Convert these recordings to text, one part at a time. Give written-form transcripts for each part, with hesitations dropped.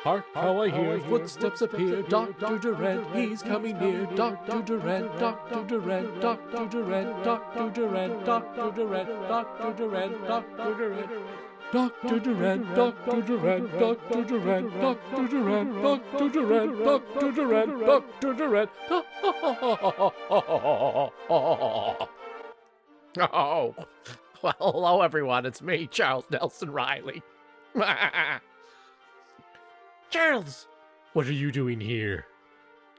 Hark how I hear footsteps appear. Dr. Durant, he's coming near. Dr. Durant, Dr. Durant, Dr. Durant, Dr. Durant, Dr. Durant, Dr. Durant, Dr. Durant. Dr. Durant, Dr. Durant, Dr. Durant, Dr. Durant, Dr. Durant, Dr. Durant, Dr. Durant. Oh, well, hello everyone, it's me, Charles Nelson Riley. Charles, What are you doing here?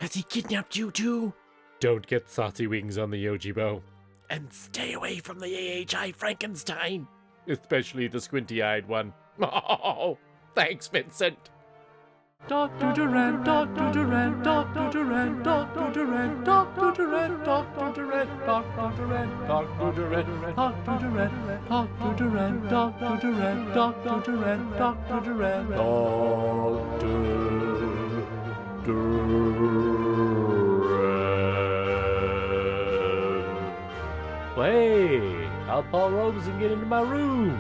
has he kidnapped you too? Don't get saucy wings on the Yojibo, And stay away from the AHI Frankenstein. especially the squinty-eyed one. Oh, thanks, Vincent. Dr. Durant, Dr. Durant, Dr. Durant, Dr. Durant, Dr. Durant, Dr. Durant, Dr. Durant, Dr. Durant, Dr. Durant, Dr. Durant, Dr. Durant, Dr. Durant, Dr. Durant, Dr. Durant. Hey, I'll pull robes and get into my room.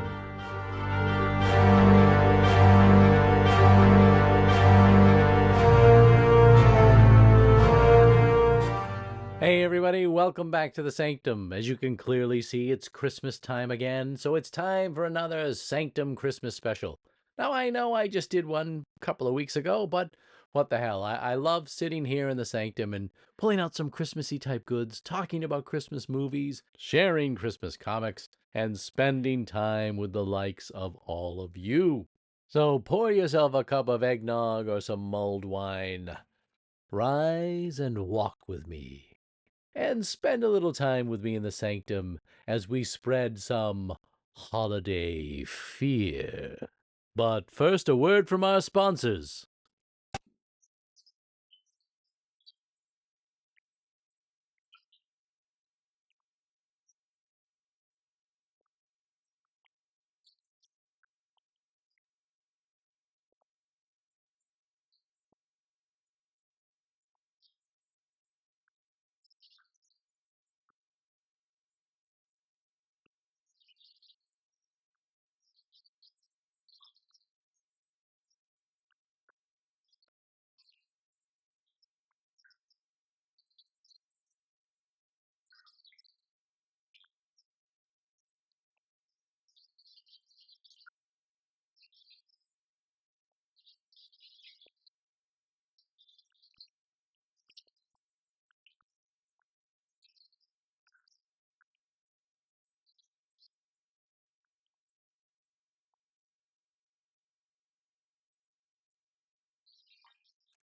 Hey everybody, welcome back to the Sanctum. As you can clearly see, it's Christmas time again, so it's time for another Sanctum Christmas special. Now I know I just did one a couple of weeks ago, but what the hell, I love sitting here in the Sanctum and pulling out some Christmassy type goods, talking about Christmas movies, sharing Christmas comics, and spending time with the likes of all of you. So pour yourself a cup of eggnog or some mulled wine. Rise and walk with me. And spend a little time with me in the Sanctum as we spread some holiday fear. But first, a word from our sponsors.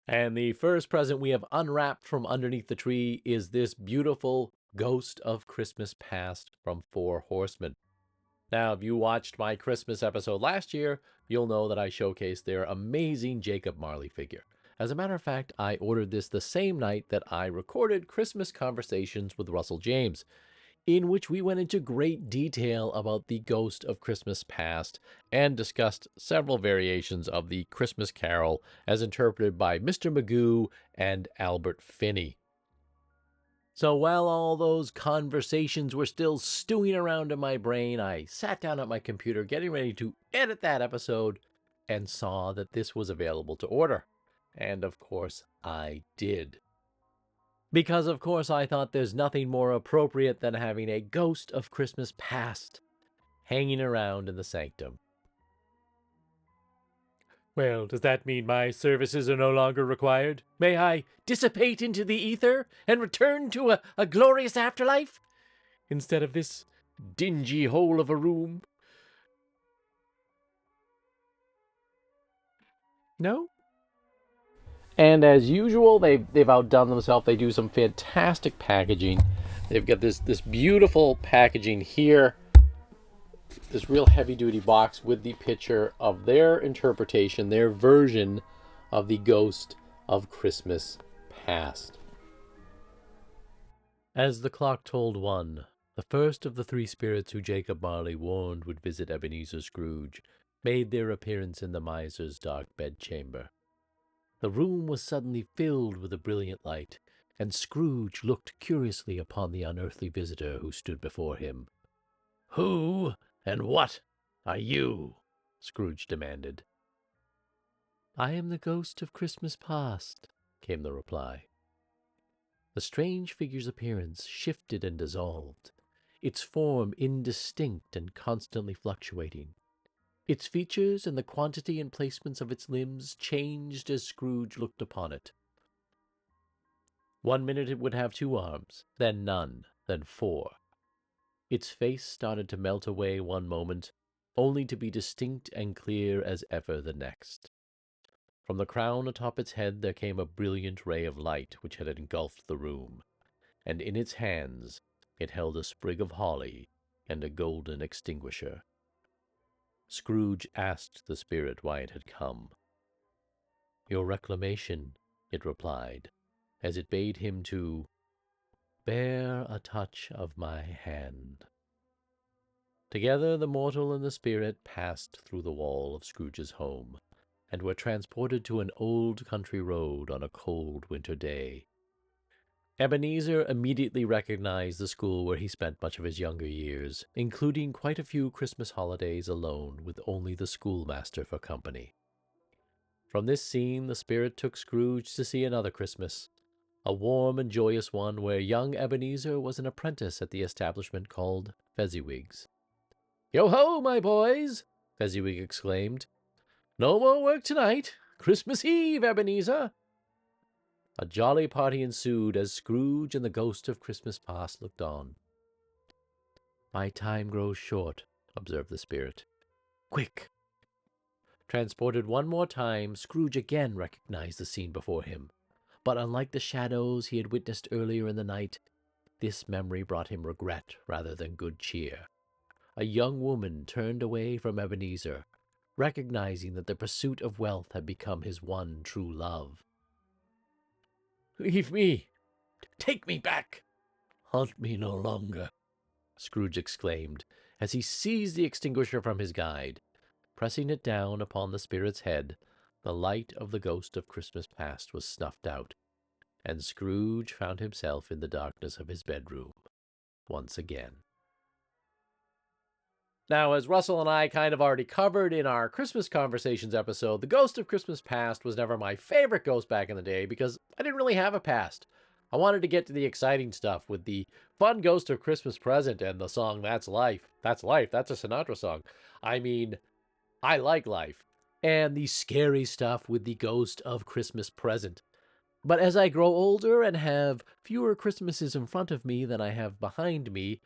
And the first present we have unwrapped from underneath the tree is this beautiful Ghost of Christmas Past from Four Horsemen. Now, if you watched my Christmas episode last year, you'll know that I showcased their amazing Jacob Marley figure. As a matter of fact, I ordered this the same night that I recorded Christmas Conversations with Russell James, in which we went into great detail about the Ghost of Christmas Past and discussed several variations of the Christmas Carol as interpreted by Mr. Magoo and Albert Finney. So while all those conversations were still stewing around in my brain, I sat down at my computer getting ready to edit that episode and saw that this was available to order. And of course, I did. Because of course I thought there's nothing more appropriate than having a Ghost of Christmas Past hanging around in the Sanctum. Well, does that mean my services are no longer required? May I dissipate into the ether and return to a glorious afterlife? Instead of this dingy hole of a room? No? And as usual, they've outdone themselves. They do some fantastic packaging. They've got this beautiful packaging here. This real heavy-duty box with the picture of their interpretation, their version of the Ghost of Christmas Past. As the clock told 1, the first of the three spirits who Jacob Marley warned would visit Ebenezer Scrooge made their appearance in the miser's dark bedchamber. The room was suddenly filled with a brilliant light, and Scrooge looked curiously upon the unearthly visitor who stood before him. "Who and what are you?" Scrooge demanded. I am the ghost of Christmas past, came the reply. The strange figure's appearance shifted and dissolved, its form indistinct and constantly fluctuating. Its features and the quantity and placements of its limbs changed as Scrooge looked upon it. One minute it would have 2 arms, then none, then 4. Its face started to melt away one moment, only to be distinct and clear as ever the next. From the crown atop its head there came a brilliant ray of light which had engulfed the room, and in its hands it held a sprig of holly and a golden extinguisher. Scrooge asked the spirit why it had come. "Your reclamation," it replied, as it bade him to bear a touch of my hand. Together the mortal and the spirit passed through the wall of Scrooge's home, and were transported to an old country road on a cold winter day. Ebenezer immediately recognized the school where he spent much of his younger years, including quite a few Christmas holidays alone with only the schoolmaster for company. From this scene the spirit took Scrooge to see another Christmas, a warm and joyous one where young Ebenezer was an apprentice at the establishment called Fezziwig's. "Yo-ho, my boys!" Fezziwig exclaimed. "No more work tonight. Christmas Eve, Ebenezer!" A jolly party ensued as Scrooge and the ghost of Christmas past looked on. "My time grows short," observed the spirit. "Quick!" Transported one more time, Scrooge again recognized the scene before him. But unlike the shadows he had witnessed earlier in the night, this memory brought him regret rather than good cheer. A young woman turned away from Ebenezer, recognizing that the pursuit of wealth had become his one true love. "Leave me! Take me back! Haunt me no longer!" Scrooge exclaimed, as he seized the extinguisher from his guide. Pressing it down upon the spirit's head, the light of the ghost of Christmas past was snuffed out, and Scrooge found himself in the darkness of his bedroom once again. Now, as Russell and I kind of already covered in our Christmas Conversations episode, the Ghost of Christmas Past was never my favorite ghost back in the day because I didn't really have a past. I wanted to get to the exciting stuff with the fun Ghost of Christmas Present and the song That's Life. That's Life. That's a Sinatra song. I mean, I like life. And the scary stuff with the Ghost of Christmas Present. But as I grow older and have fewer Christmases in front of me than I have behind me,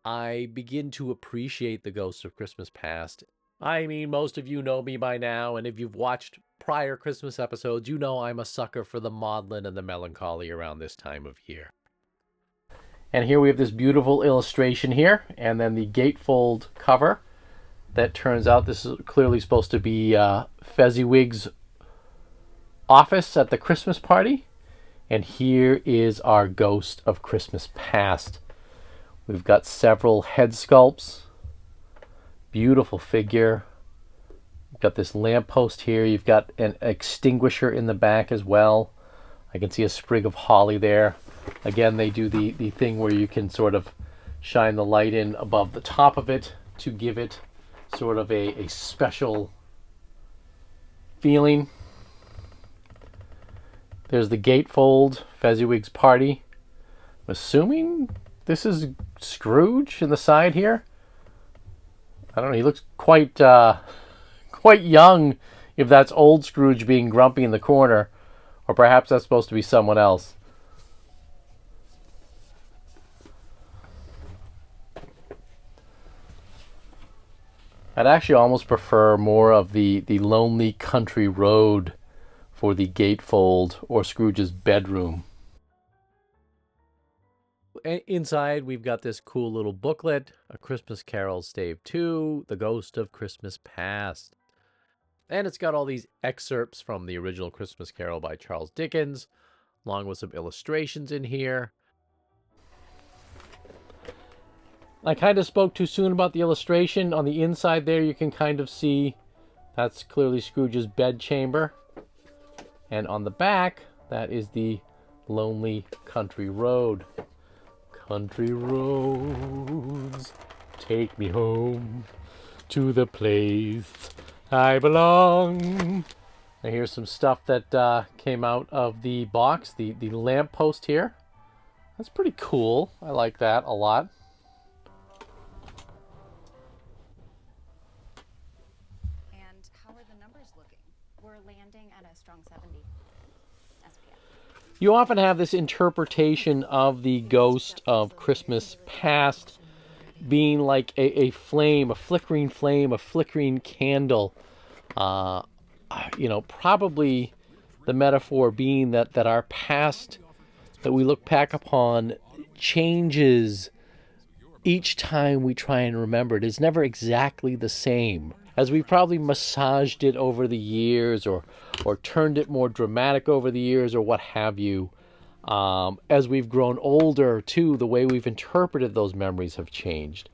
I begin to appreciate the Ghost of Christmas Past. I mean, most of you know me by now, and if you've watched prior Christmas episodes, you know I'm a sucker for the maudlin and the melancholy around this time of year. And here we have this beautiful illustration here, and then the gatefold cover that turns out this is clearly supposed to be Fezziwig's office at the Christmas party. And here is our Ghost of Christmas Past. We've got several head sculpts. Beautiful figure. You've got this lamppost here. You've got an extinguisher in the back as well. I can see a sprig of holly there. Again, they do the thing where you can sort of shine the light in above the top of it to give it sort of a special feeling. There's the gatefold, Fezziwig's party. I'm assuming this is Scrooge in the side here. I don't know, he looks quite young if that's old Scrooge being grumpy in the corner, or perhaps that's supposed to be someone else. I'd actually almost prefer more of the lonely country road for the gatefold or Scrooge's bedroom. Inside, we've got this cool little booklet, A Christmas Carol Stave 2, The Ghost of Christmas Past. And it's got all these excerpts from the original Christmas Carol by Charles Dickens, along with some illustrations in here. I kind of spoke too soon about the illustration. On the inside there, you can kind of see that's clearly Scrooge's bedchamber. And on the back, that is the lonely country road. Country roads, take me home to the place I belong. And here's some stuff that came out of the box. The lamppost here. That's pretty cool. I like that a lot. And how are the numbers looking? We're landing at a strong 70 SPF. You often have this interpretation of the ghost of Christmas past being like a flame, a flickering flame, a flickering candle. Probably the metaphor being that our past that we look back upon changes each time we try and remember it. It's never exactly the same. As we've probably massaged it over the years or turned it more dramatic over the years or what have you, as we've grown older too, the way we've interpreted those memories have changed.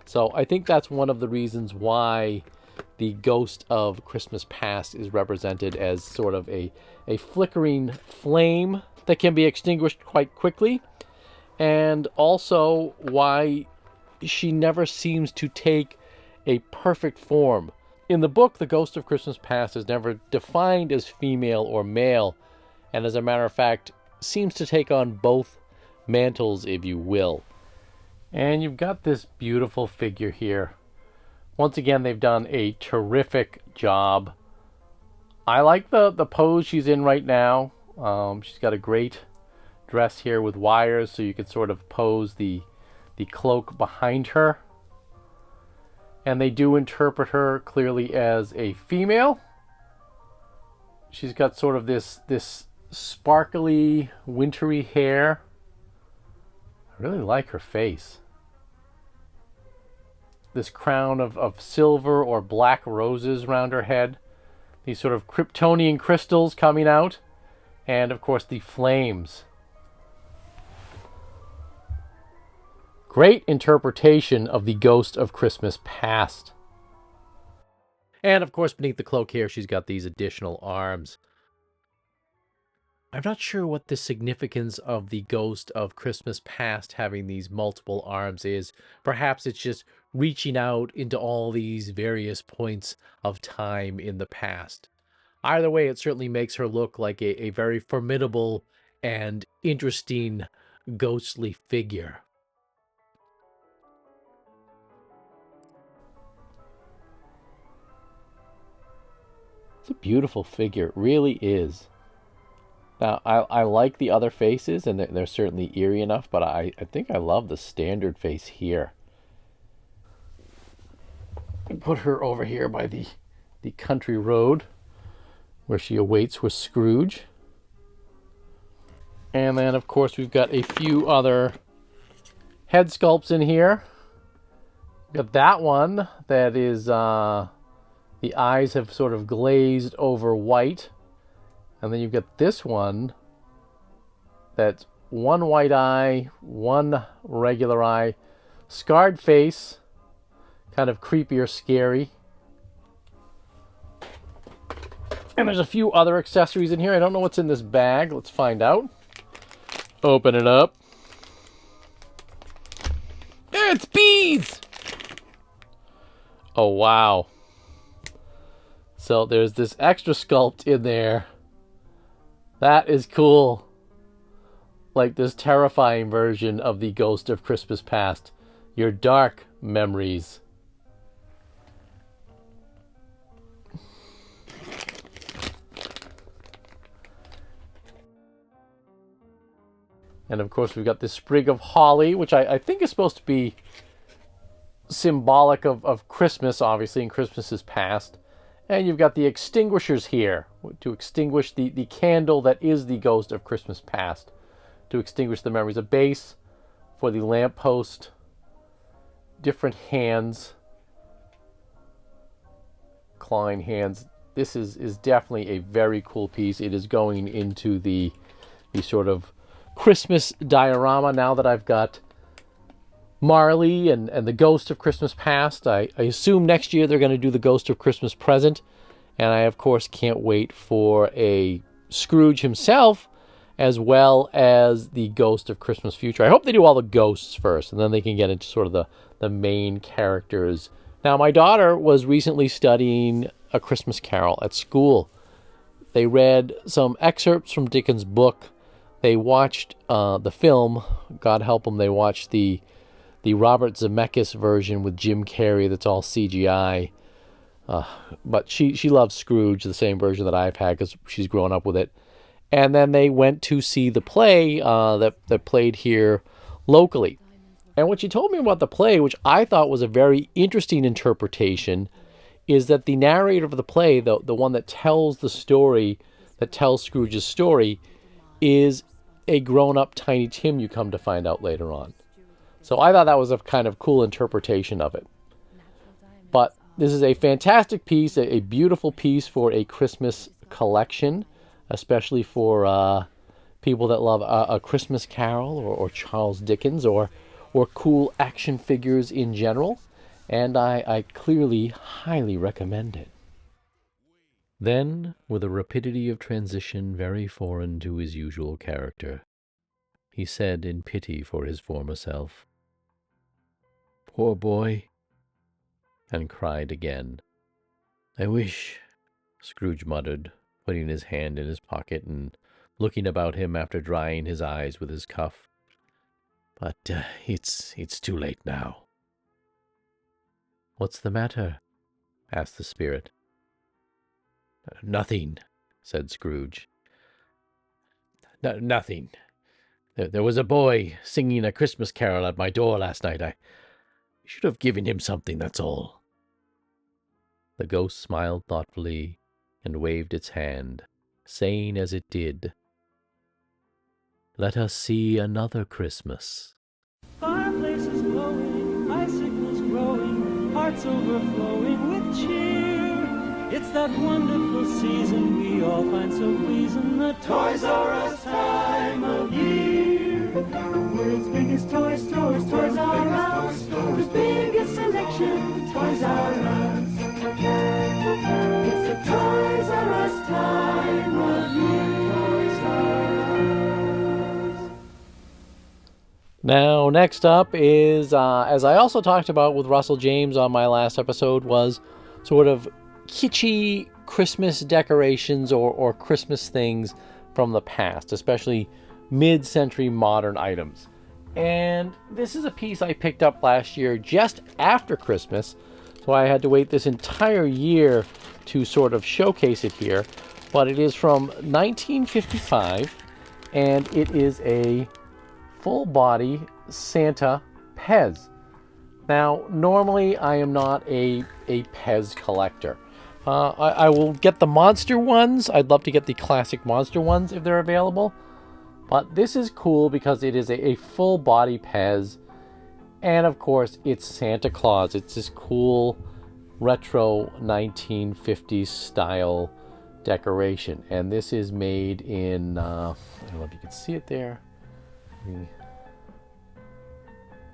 So I think that's one of the reasons why the ghost of Christmas past is represented as sort of a flickering flame that can be extinguished quite quickly, and also why she never seems to take a perfect form. In the book, the ghost of Christmas past is never defined as female or male, and as a matter of fact, seems to take on both mantles, if you will. And you've got this beautiful figure here. Once again, they've done a terrific job. I like the pose she's in right now. She's got a great dress here with wires, so you can sort of pose the cloak behind her. And they do interpret her clearly as a female. She's got sort of this sparkly, wintry hair. I really like her face. This crown of silver or black roses around her head. These sort of Kryptonian crystals coming out. And of course the flames. Great interpretation of the ghost of Christmas past. And of course beneath the cloak here she's got these additional arms. I'm not sure what the significance of the ghost of Christmas past having these multiple arms is. Perhaps it's just reaching out into all these various points of time in the past. Either way, it certainly makes her look like a very formidable and interesting ghostly figure. It's a beautiful figure, it really is. Now, I like the other faces, and they're certainly eerie enough, but I think I love the standard face here. Put her over here by the country road, where she awaits with Scrooge. And then, of course, we've got a few other head sculpts in here. We've got that one that is, the eyes have sort of glazed over white. And then you've got this one that's one white eye, one regular eye, scarred face, kind of creepy or scary. And there's a few other accessories in here. I don't know what's in this bag. Let's find out. Open it up. It's bees! Oh, wow. So there's this extra sculpt in there. That is cool. Like this terrifying version of the ghost of Christmas past. Your dark memories. And of course we've got this sprig of holly, which I think is supposed to be symbolic of Christmas, obviously, and Christmas is past. And you've got the extinguishers here to extinguish the candle that is the ghost of Christmas past. To extinguish the memories. A base for the lamppost. Different hands. Clawing hands. This is definitely a very cool piece. It is going into the sort of Christmas diorama now that I've got Marley and the Ghost of Christmas Past. I assume next year they're going to do the Ghost of Christmas Present. And I, of course, can't wait for a Scrooge himself, as well as the Ghost of Christmas Future. I hope they do all the ghosts first, and then they can get into sort of the main characters. Now, my daughter was recently studying A Christmas Carol at school. They read some excerpts from Dickens' book. They watched the film. God help them, they watched the Robert Zemeckis version with Jim Carrey that's all CGI. But she loves Scrooge, the same version that I've had because she's grown up with it. And then they went to see the play that played here locally. And what she told me about the play, which I thought was a very interesting interpretation, is that the narrator of the play, the one that tells the story, that tells Scrooge's story, is a grown-up Tiny Tim, you come to find out later on. So I thought that was a kind of cool interpretation of it. But this is a fantastic piece, a beautiful piece for a Christmas collection, especially for people that love A Christmas Carol or Charles Dickens or cool action figures in general. And I clearly highly recommend it. Then, with a rapidity of transition very foreign to his usual character, he said in pity for his former self, "Poor boy," and cried again. "I wish," Scrooge muttered, putting his hand in his pocket and looking about him after drying his eyes with his cuff. "But it's too late now." "What's the matter?" asked the spirit. "Nothing," said Scrooge. "Nothing. There was a boy singing A Christmas Carol at my door last night. I should have given him something, that's all." The ghost smiled thoughtfully and waved its hand, saying as it did, "Let us see another Christmas." Fireplaces glowing, icicles growing, hearts overflowing with cheer. It's that wonderful season we all find so pleasing, the Toys R Us time of year. The world's biggest toy stores, Toys R Us. The biggest selection, Toys R Us. It's the Toys R Us time of year. Toys R Us. Now, next up is, as I also talked about with Russell James on my last episode, was sort of kitschy Christmas decorations or Christmas things from the past, especially mid-century modern items. And this is a piece I picked up last year just after Christmas, so I had to wait this entire year to sort of showcase it here. But it is from 1955, and it is a full-body Santa Pez. Now, normally I am not a Pez collector. I will get the monster ones. I'd love to get the classic monster ones if they're available. But this is cool because it is a full-body Pez. And, of course, it's Santa Claus. It's this cool retro 1950s style decoration. And this is made in, I don't know if you can see it there. It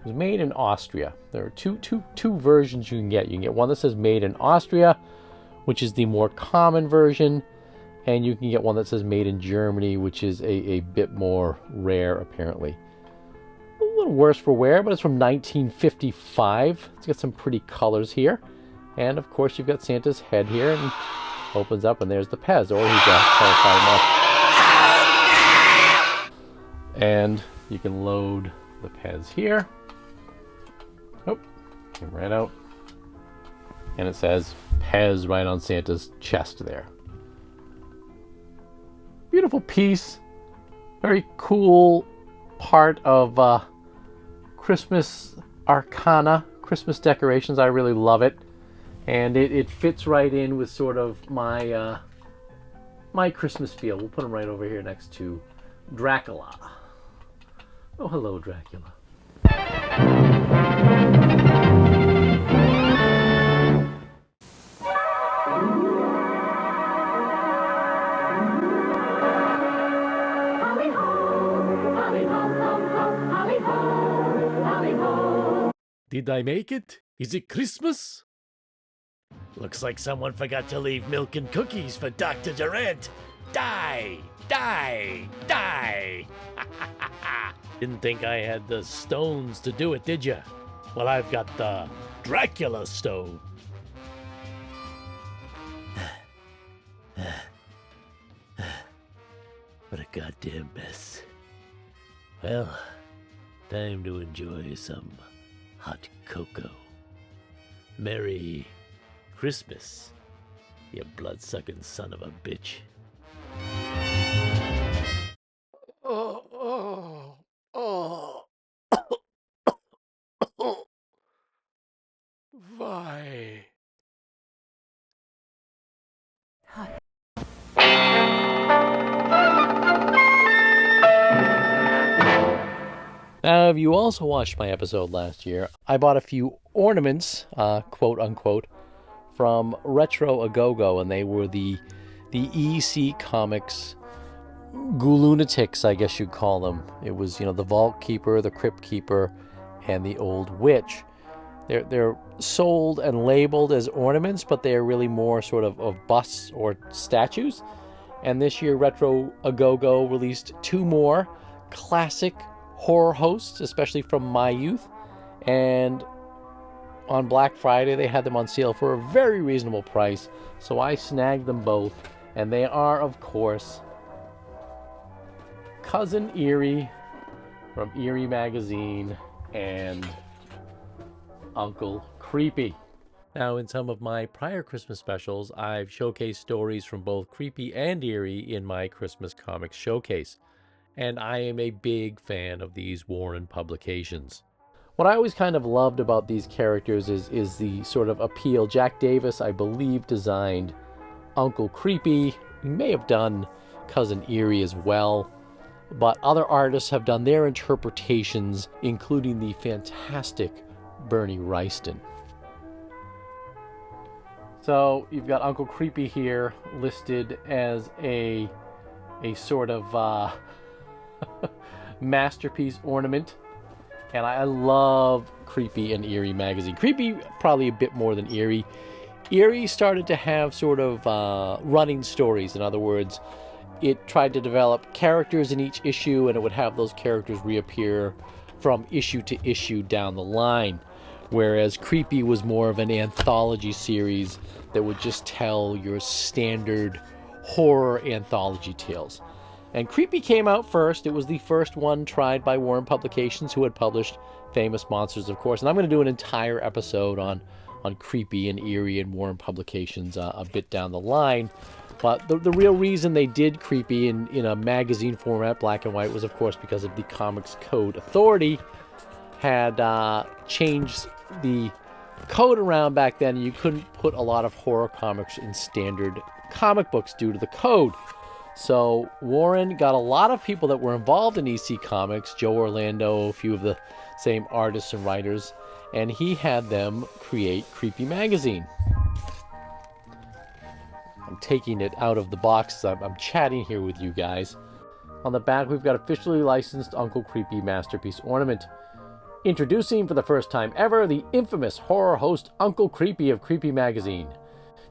was made in Austria. There are two versions you can get. You can get one that says made in Austria, which is the more common version, and you can get one that says made in Germany, which is a bit more rare, apparently. A little worse for wear, but it's from 1955. It's got some pretty colors here. And, of course, you've got Santa's head here, and opens up, and there's the Pez, or he's a terrifying mouth. And you can load the Pez here. Oh, came right out. And it says Pez right on Santa's chest there. Beautiful piece. Very cool part of Christmas arcana, Christmas decorations. I really love it. And it fits right in with sort of my my Christmas feel. We'll put them right over here next to Dracula. Oh, hello, Dracula. Did I make it? Is it Christmas? Looks like someone forgot to leave milk and cookies for Dr. Durant. Die! Die! Die! Didn't think I had the stones to do it, did you? Well, I've got the Dracula stone. What a goddamn mess. Well, time to enjoy some hot cocoa. Merry Christmas, you blood-sucking son of a bitch. Why? Now, if you also watched my episode last year, I bought a few ornaments, quote unquote, from Retro A-Go-Go, and they were the EC Comics Ghoulunatics, I guess you'd call them. It was, the Vault Keeper, the Crypt Keeper, and the Old Witch. They're sold and labeled as ornaments, but they are really more sort of busts or statues. And this year, Retro A-Go-Go released 2 more classic horror hosts, especially from my youth. And on Black Friday, they had them on sale for a very reasonable price. So I snagged them both. And they are, of course, Cousin Eerie from Eerie magazine and Uncle Creepy. Now, in some of my prior Christmas specials, I've showcased stories from both Creepy and Eerie in my Christmas Comics Showcase. And I am a big fan of these Warren publications. What I always kind of loved about these characters is the sort of appeal. Jack Davis, I believe, designed Uncle Creepy. He may have done Cousin Eerie as well. But other artists have done their interpretations, including the fantastic Bernie Wrightston. So you've got Uncle Creepy here listed as a sort of masterpiece ornament. And I love Creepy and Eerie magazine. Creepy probably a bit more than Eerie. Eerie started to have sort of running stories. In other words, it tried to develop characters in each issue, and it would have those characters reappear from issue to issue down the line. Whereas Creepy was more of an anthology series that would just tell your standard horror anthology tales. And Creepy came out first. It was the first one tried by Warren Publications, who had published Famous Monsters, of course. And I'm going to do an entire episode on Creepy and Eerie and Warren Publications a bit down the line. But the real reason they did Creepy in a magazine format, black and white, was, of course, because of the Comics Code Authority had changed the code around back then. You couldn't put a lot of horror comics in standard comic books due to the code. So Warren got a lot of people that were involved in EC Comics, Joe Orlando, a few of the same artists and writers, and he had them create Creepy Magazine. I'm taking it out of the box. I'm chatting here with you guys. On the back, we've got officially licensed Uncle Creepy Masterpiece Ornament. Introducing for the first time ever, the infamous horror host Uncle Creepy of Creepy Magazine.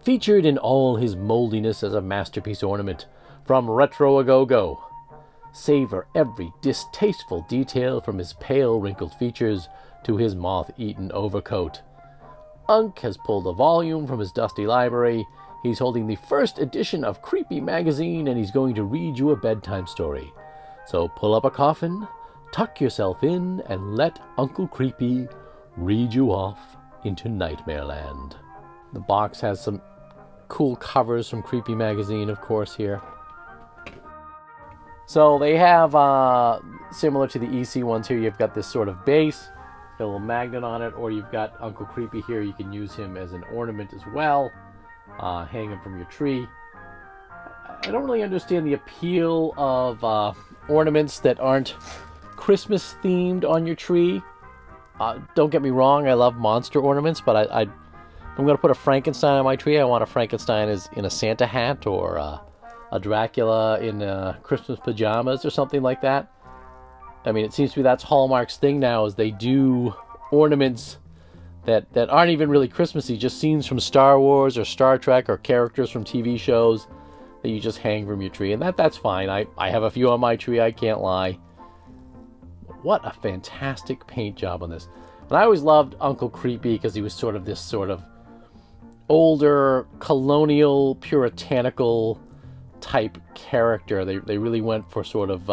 Featured in all his moldiness as a masterpiece ornament. From Retro A-Go-Go. Savor every distasteful detail from his pale, wrinkled features to his moth-eaten overcoat. Unc has pulled a volume from his dusty library. He's holding the first edition of Creepy Magazine, and he's going to read you a bedtime story. So pull up a coffin, tuck yourself in, and let Uncle Creepy read you off into Nightmare Land. The box has some cool covers from Creepy Magazine, of course, here. So they have, similar to the EC ones here, you've got this sort of base, a little magnet on it, or you've got Uncle Creepy here. You can use him as an ornament as well, hang him from your tree. I don't really understand the appeal of ornaments that aren't Christmas themed on your tree. Don't get me wrong, I love monster ornaments, but if I'm going to put a Frankenstein on my tree, I want a Frankenstein as in a Santa hat, or a Dracula in Christmas pajamas or something like that. I mean, it seems to be that's Hallmark's thing now, is they do ornaments that aren't even really Christmassy, just scenes from Star Wars or Star Trek or characters from TV shows that you just hang from your tree. And that's fine. I have a few on my tree, I can't lie. What a fantastic paint job on this. And I always loved Uncle Creepy because he was sort of this sort of older, colonial, puritanical type character. They really went for sort of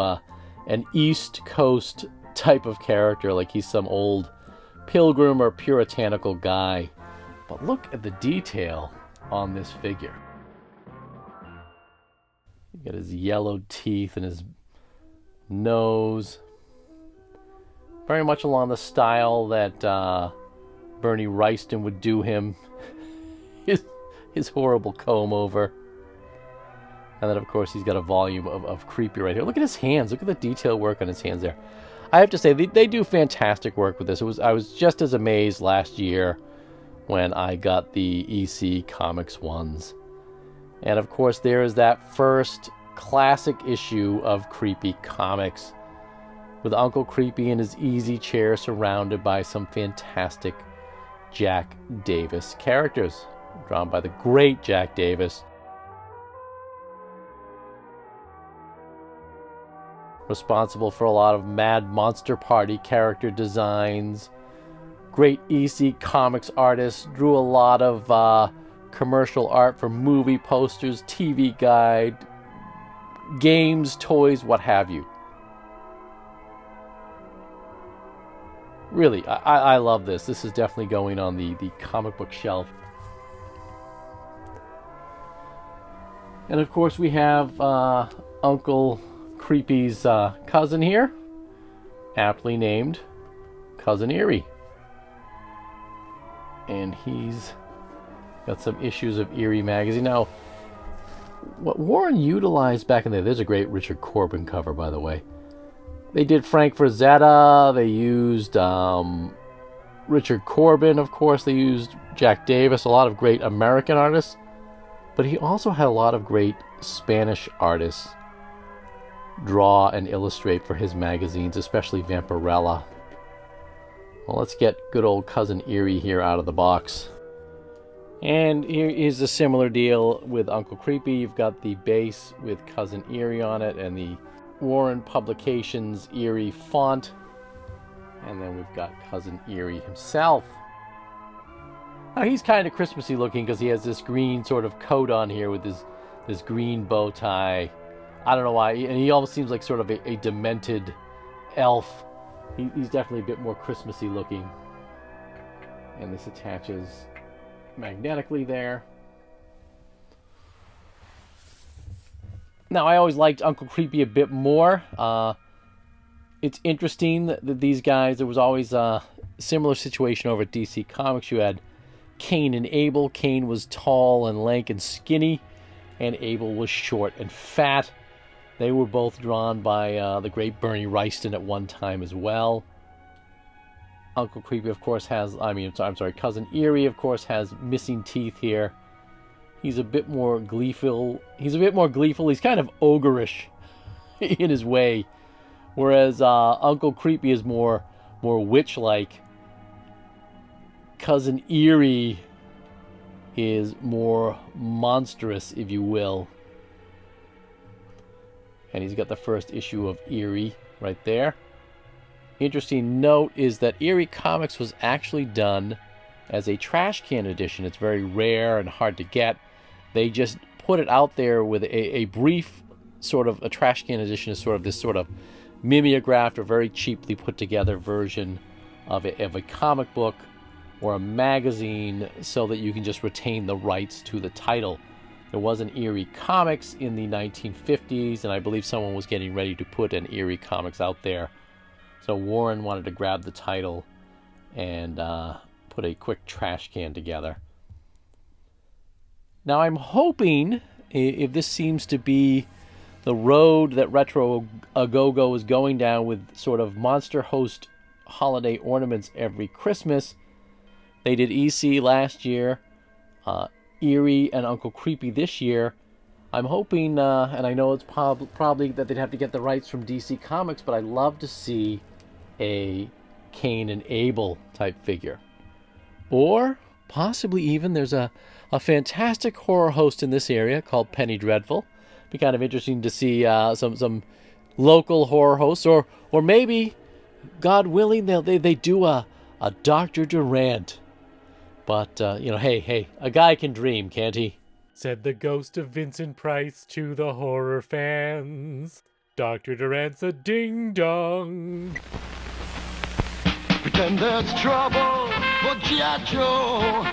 an East Coast type of character, like he's some old pilgrim or puritanical guy. But look at the detail on this figure. You got his yellowed teeth and his nose. Very much along the style that Bernie Wrightson would do him. his horrible comb over. And then, of course, he's got a volume of creepy right here. Look at his hands. Look at the detail work on his hands there. I have to say, they do fantastic work with this. I was just as amazed last year when I got the EC Comics ones. And, of course, there is that first classic issue of Creepy Comics with Uncle Creepy in his easy chair surrounded by some fantastic Jack Davis characters, drawn by the great Jack Davis. Responsible for a lot of Mad Monster Party character designs. Great EC Comics artist, drew a lot of commercial art for movie posters, TV guide, games, toys, what have you. Really, I love this. This is definitely going on the comic book shelf. And of course we have Uncle Creepy's cousin here, aptly named Cousin Eerie. And he's got some issues of Eerie magazine. Now, what Warren utilized back in the day, there's a great Richard Corbin cover, by the way. They did Frank Frazetta, they used Richard Corbin, of course, they used Jack Davis, a lot of great American artists. But he also had a lot of great Spanish artists draw and illustrate for his magazines, especially Vampirella. Well, let's get good old Cousin Eerie here out of the box. And here is a similar deal with Uncle Creepy. You've got the base with Cousin Eerie on it and the Warren Publications Eerie font. And then we've got Cousin Eerie himself. Now, he's kind of Christmassy looking because he has this green sort of coat on here with this green bow tie. I don't know why. And he almost seems like sort of a demented elf. He's definitely a bit more Christmassy looking. And this attaches magnetically there. Now, I always liked Uncle Creepy a bit more. It's interesting that these guys, there was always a similar situation over at DC Comics. You had Cain and Abel. Cain was tall and lank and skinny, and Abel was short and fat. They were both drawn by the great Bernie Wrightson at one time as well. Uncle Creepy, of course, has, Cousin Eerie, of course, has missing teeth here. He's a bit more gleeful. He's kind of ogreish in his way. Whereas Uncle Creepy is more witch-like. Cousin Eerie is more monstrous, if you will. And he's got the first issue of Eerie right there. Interesting note is that Eerie Comics was actually done as a trash can edition. It's very rare and hard to get. They just put it out there with a brief sort of a trash can edition, is sort of this sort of mimeographed or very cheaply put together version of a comic book or a magazine so that you can just retain the rights to the title. There was an Eerie Comics in the 1950s, and I believe someone was getting ready to put an Eerie Comics out there. So Warren wanted to grab the title and put a quick trash can together. Now I'm hoping, if this seems to be the road that Retro A-Go-Go is going down with sort of Monster Host holiday ornaments every Christmas. They did EC last year, Eerie and Uncle Creepy this year. I'm hoping, and I know it's probably that they'd have to get the rights from DC Comics, but I'd love to see a Cain and Abel type figure. Or possibly even there's a fantastic horror host in this area called Penny Dreadful. Be kind of interesting to see some local horror hosts, or maybe, God willing, they do a Dr. Durant. But hey, a guy can dream, can't he? said the ghost of Vincent Price to the horror fans. Dr. Durant's a ding-dong. Pretend there's trouble for G.I. Joe.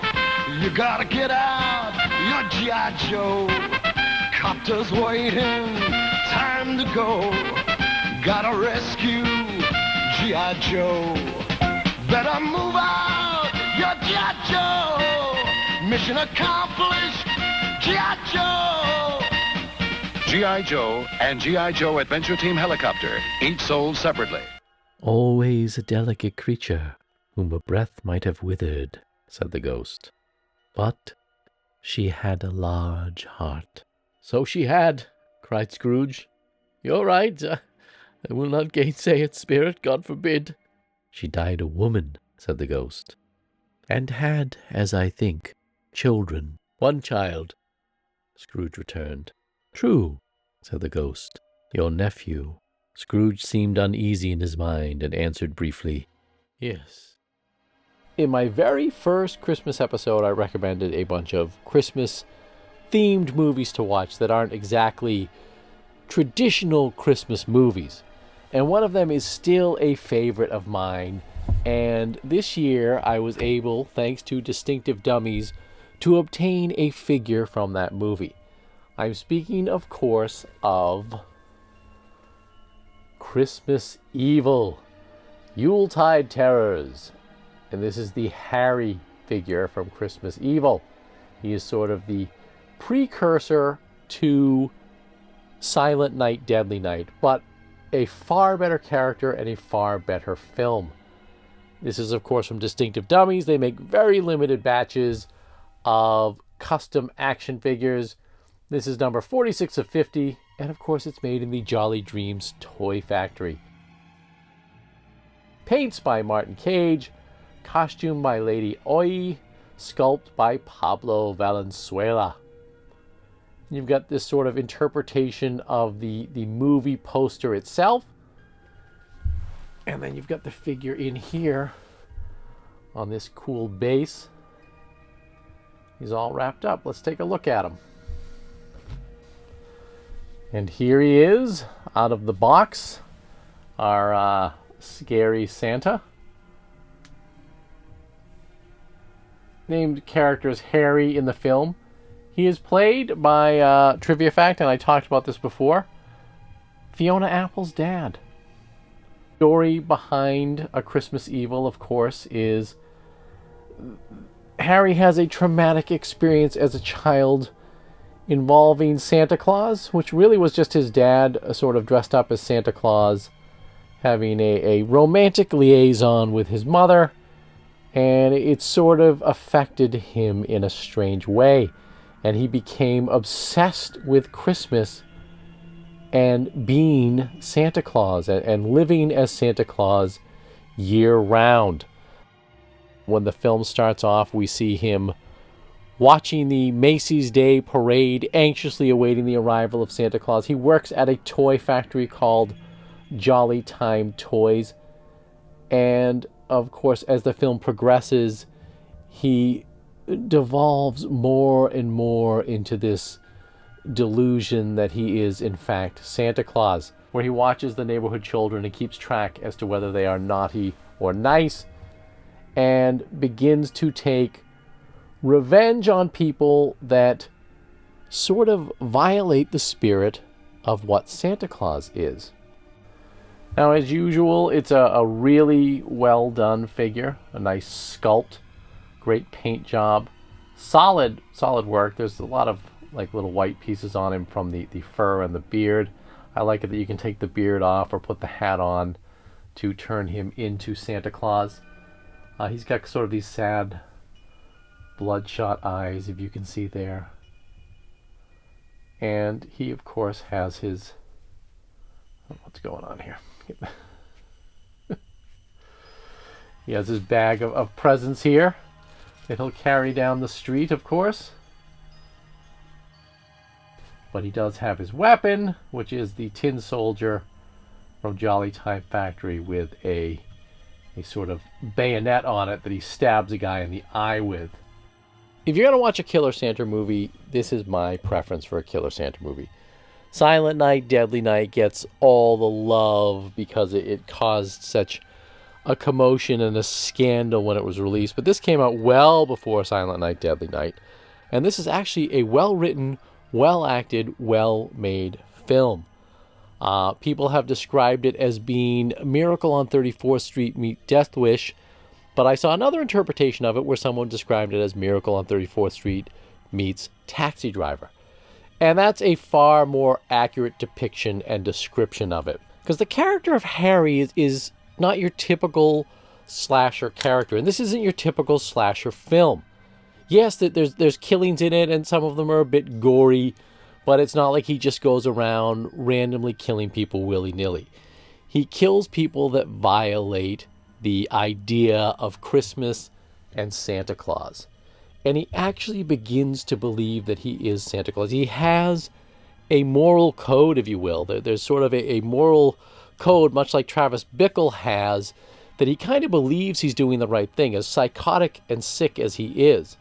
You gotta get out, you're G.I. Joe. Copter's waiting, time to go. Gotta rescue G.I. Joe. Better move out, you're G.I. Joe. Mission accomplished, G.I. Joe. G.I. Joe and G.I. Joe Adventure Team Helicopter, each sold separately. Always a delicate creature, whom a breath might have withered, said the ghost. But she had a large heart. So she had, cried Scrooge. You're right. I will not gainsay it, spirit, God forbid. She died a woman, said the ghost, and had, as I think, children. One child, Scrooge returned. True, said the ghost. Your nephew. Scrooge seemed uneasy in his mind and answered briefly, yes. In my very first Christmas episode, I recommended a bunch of Christmas-themed movies to watch that aren't exactly traditional Christmas movies. And one of them is still a favorite of mine. And this year, I was able, thanks to Distinctive Dummies, to obtain a figure from that movie. I'm speaking, of course, of Christmas Evil, Yuletide Terrors. And this is the Harry figure from Christmas Evil. He is sort of the precursor to Silent Night, Deadly Night, but a far better character and a far better film. This is, of course, from Distinctive Dummies. They make very limited batches of custom action figures. This is number 46 of 50, and of course it's made in the Jolly Dreams Toy Factory. Paints by Martin Cage, costume by Lady Oi, sculpt by Pablo Valenzuela. You've got this sort of interpretation of the movie poster itself. And then you've got the figure in here on this cool base. He's all wrapped up. Let's take a look at him. And here he is, out of the box, our scary Santa. Named character is Harry in the film. He is played by, trivia fact, and I talked about this before, Fiona Apple's dad. The story behind A Christmas Evil, of course, is Harry has a traumatic experience as a child involving Santa Claus, which really was just his dad sort of dressed up as Santa Claus, having a romantic liaison with his mother, and it sort of affected him in a strange way. And he became obsessed with Christmas and being Santa Claus and living as Santa Claus year-round. When the film starts off, we see him watching the Macy's Day Parade, anxiously awaiting the arrival of Santa Claus. He works at a toy factory called Jolly Time Toys. And, of course, as the film progresses, he devolves more and more into this delusion that he is, in fact, Santa Claus, where he watches the neighborhood children and keeps track as to whether they are naughty or nice, and begins to take revenge on people that sort of violate the spirit of what Santa Claus is. Now, as usual, it's a really well done figure, a nice sculpt, great paint job, solid work. There's a lot of like little white pieces on him from the fur and the beard. I like it that you can take the beard off or put the hat on to turn him into Santa Claus. He's got sort of these sad bloodshot eyes, if you can see there. And he, of course, has his... what's going on here? He has his bag of presents here that he'll carry down the street, of course. But he does have his weapon, which is the tin soldier from Jolly Time Factory with a sort of bayonet on it that he stabs a guy in the eye with. If you're going to watch a Killer Santa movie, this is my preference for a Killer Santa movie. Silent Night, Deadly Night gets all the love because it caused such a commotion and a scandal when it was released. But this came out well before Silent Night, Deadly Night. And this is actually a well-written, well-acted, well-made film. People have described it as being Miracle on 34th Street meet Death Wish, but I saw another interpretation of it where someone described it as Miracle on 34th Street meets Taxi Driver. And that's a far more accurate depiction and description of it. Because the character of Harry is not your typical slasher character. And this isn't your typical slasher film. Yes, there's killings in it, and some of them are a bit gory, but it's not like he just goes around randomly killing people willy-nilly. He kills people that violate the idea of Christmas and Santa Claus. And he actually begins to believe that he is Santa Claus. He has a moral code, if you will. There's sort of a moral code, much like Travis Bickle has, that he kind of believes he's doing the right thing, as psychotic and sick as he is.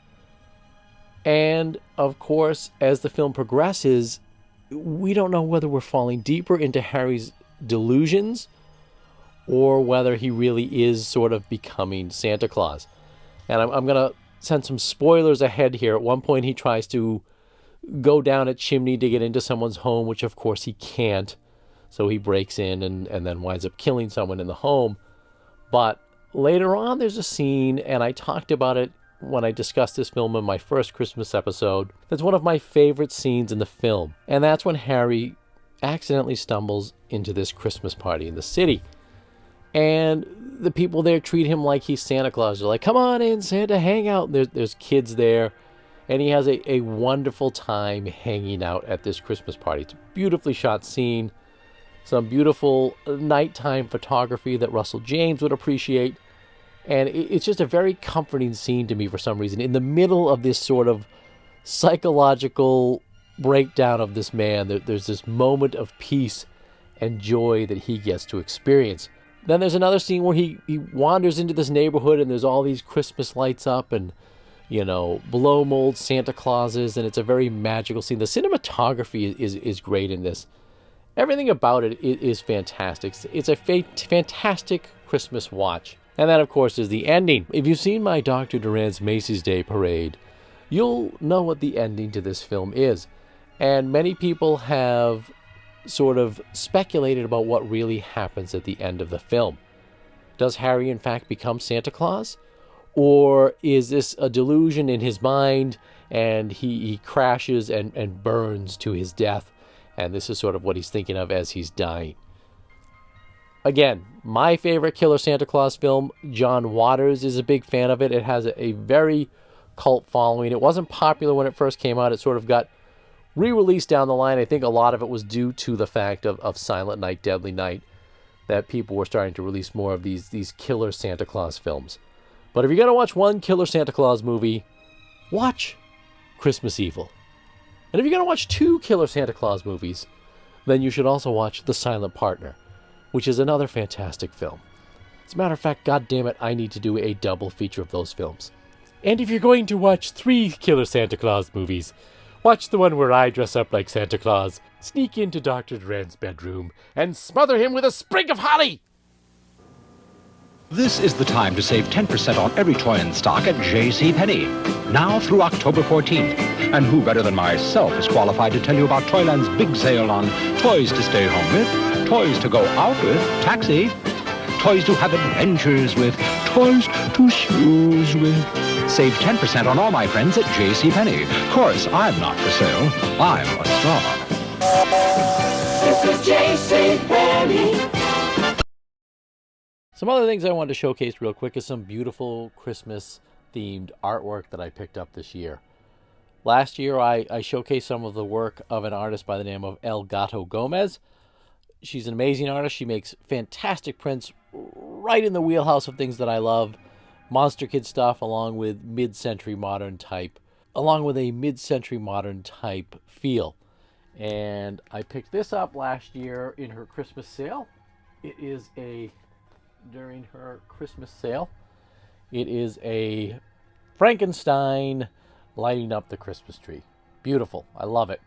And, of course, as the film progresses, we don't know whether we're falling deeper into Harry's delusions or whether he really is sort of becoming Santa Claus. And I'm going to send some spoilers ahead here. At one point, he tries to go down a chimney to get into someone's home, which, of course, he can't. So he breaks in and then winds up killing someone in the home. But later on, there's a scene, and I talked about it when I discussed this film in my first Christmas episode. That's one of my favorite scenes in the film. And that's when Harry accidentally stumbles into this Christmas party in the city. And the people there treat him like he's Santa Claus. They're like, come on in, Santa, hang out. There's kids there. And he has a wonderful time hanging out at this Christmas party. It's a beautifully shot scene. Some beautiful nighttime photography that Russell James would appreciate. And it's just a very comforting scene to me for some reason. In the middle of this sort of psychological breakdown of this man, there's this moment of peace and joy that he gets to experience. Then there's another scene where he wanders into this neighborhood and there's all these Christmas lights up and, blow mold Santa Clauses, and it's a very magical scene. The cinematography is great in this. Everything about it is fantastic. It's a fantastic Christmas watch. And that, of course, is the ending. If you've seen my Dr. Durant's Macy's Day Parade, you'll know what the ending to this film is. And many people have sort of speculated about what really happens at the end of the film. Does Harry, in fact, become Santa Claus? Or is this a delusion in his mind and he crashes and burns to his death? And this is sort of what he's thinking of as he's dying. Again, my favorite Killer Santa Claus film, John Waters is a big fan of it. It has a very cult following. It wasn't popular when it first came out. It sort of got re-released down the line. I think a lot of it was due to the fact of Silent Night, Deadly Night, that people were starting to release more of these Killer Santa Claus films. But if you're going to watch one Killer Santa Claus movie, watch Christmas Evil. And if you're going to watch two Killer Santa Claus movies, then you should also watch The Silent Partner, which is another fantastic film. As a matter of fact, goddammit, I need to do a double feature of those films. And if you're going to watch three Killer Santa Claus movies, watch the one where I dress up like Santa Claus, sneak into Dr. Durant's bedroom, and smother him with a sprig of holly! This is the time to save 10% on every toy in stock at JCPenney. Now through October 14th. And who better than myself is qualified to tell you about Toyland's big sale on toys to stay home with, toys to go out with, taxi, toys to have adventures with, toys to snooze with. Save 10% on all my friends at JCPenney. Of course, I'm not for sale. I'm a star. This is JCPenney. Some other things I wanted to showcase real quick is some beautiful Christmas-themed artwork that I picked up this year. Last year, I showcased some of the work of an artist by the name of El Gato Gomez. She's an amazing artist. She makes fantastic prints right in the wheelhouse of things that I love. Monster Kid stuff along with mid-century modern type, along with a mid-century modern type feel. And I picked this up last year in her Christmas sale. During her Christmas sale. It is a Frankenstein lighting up the Christmas tree. Beautiful. I love it.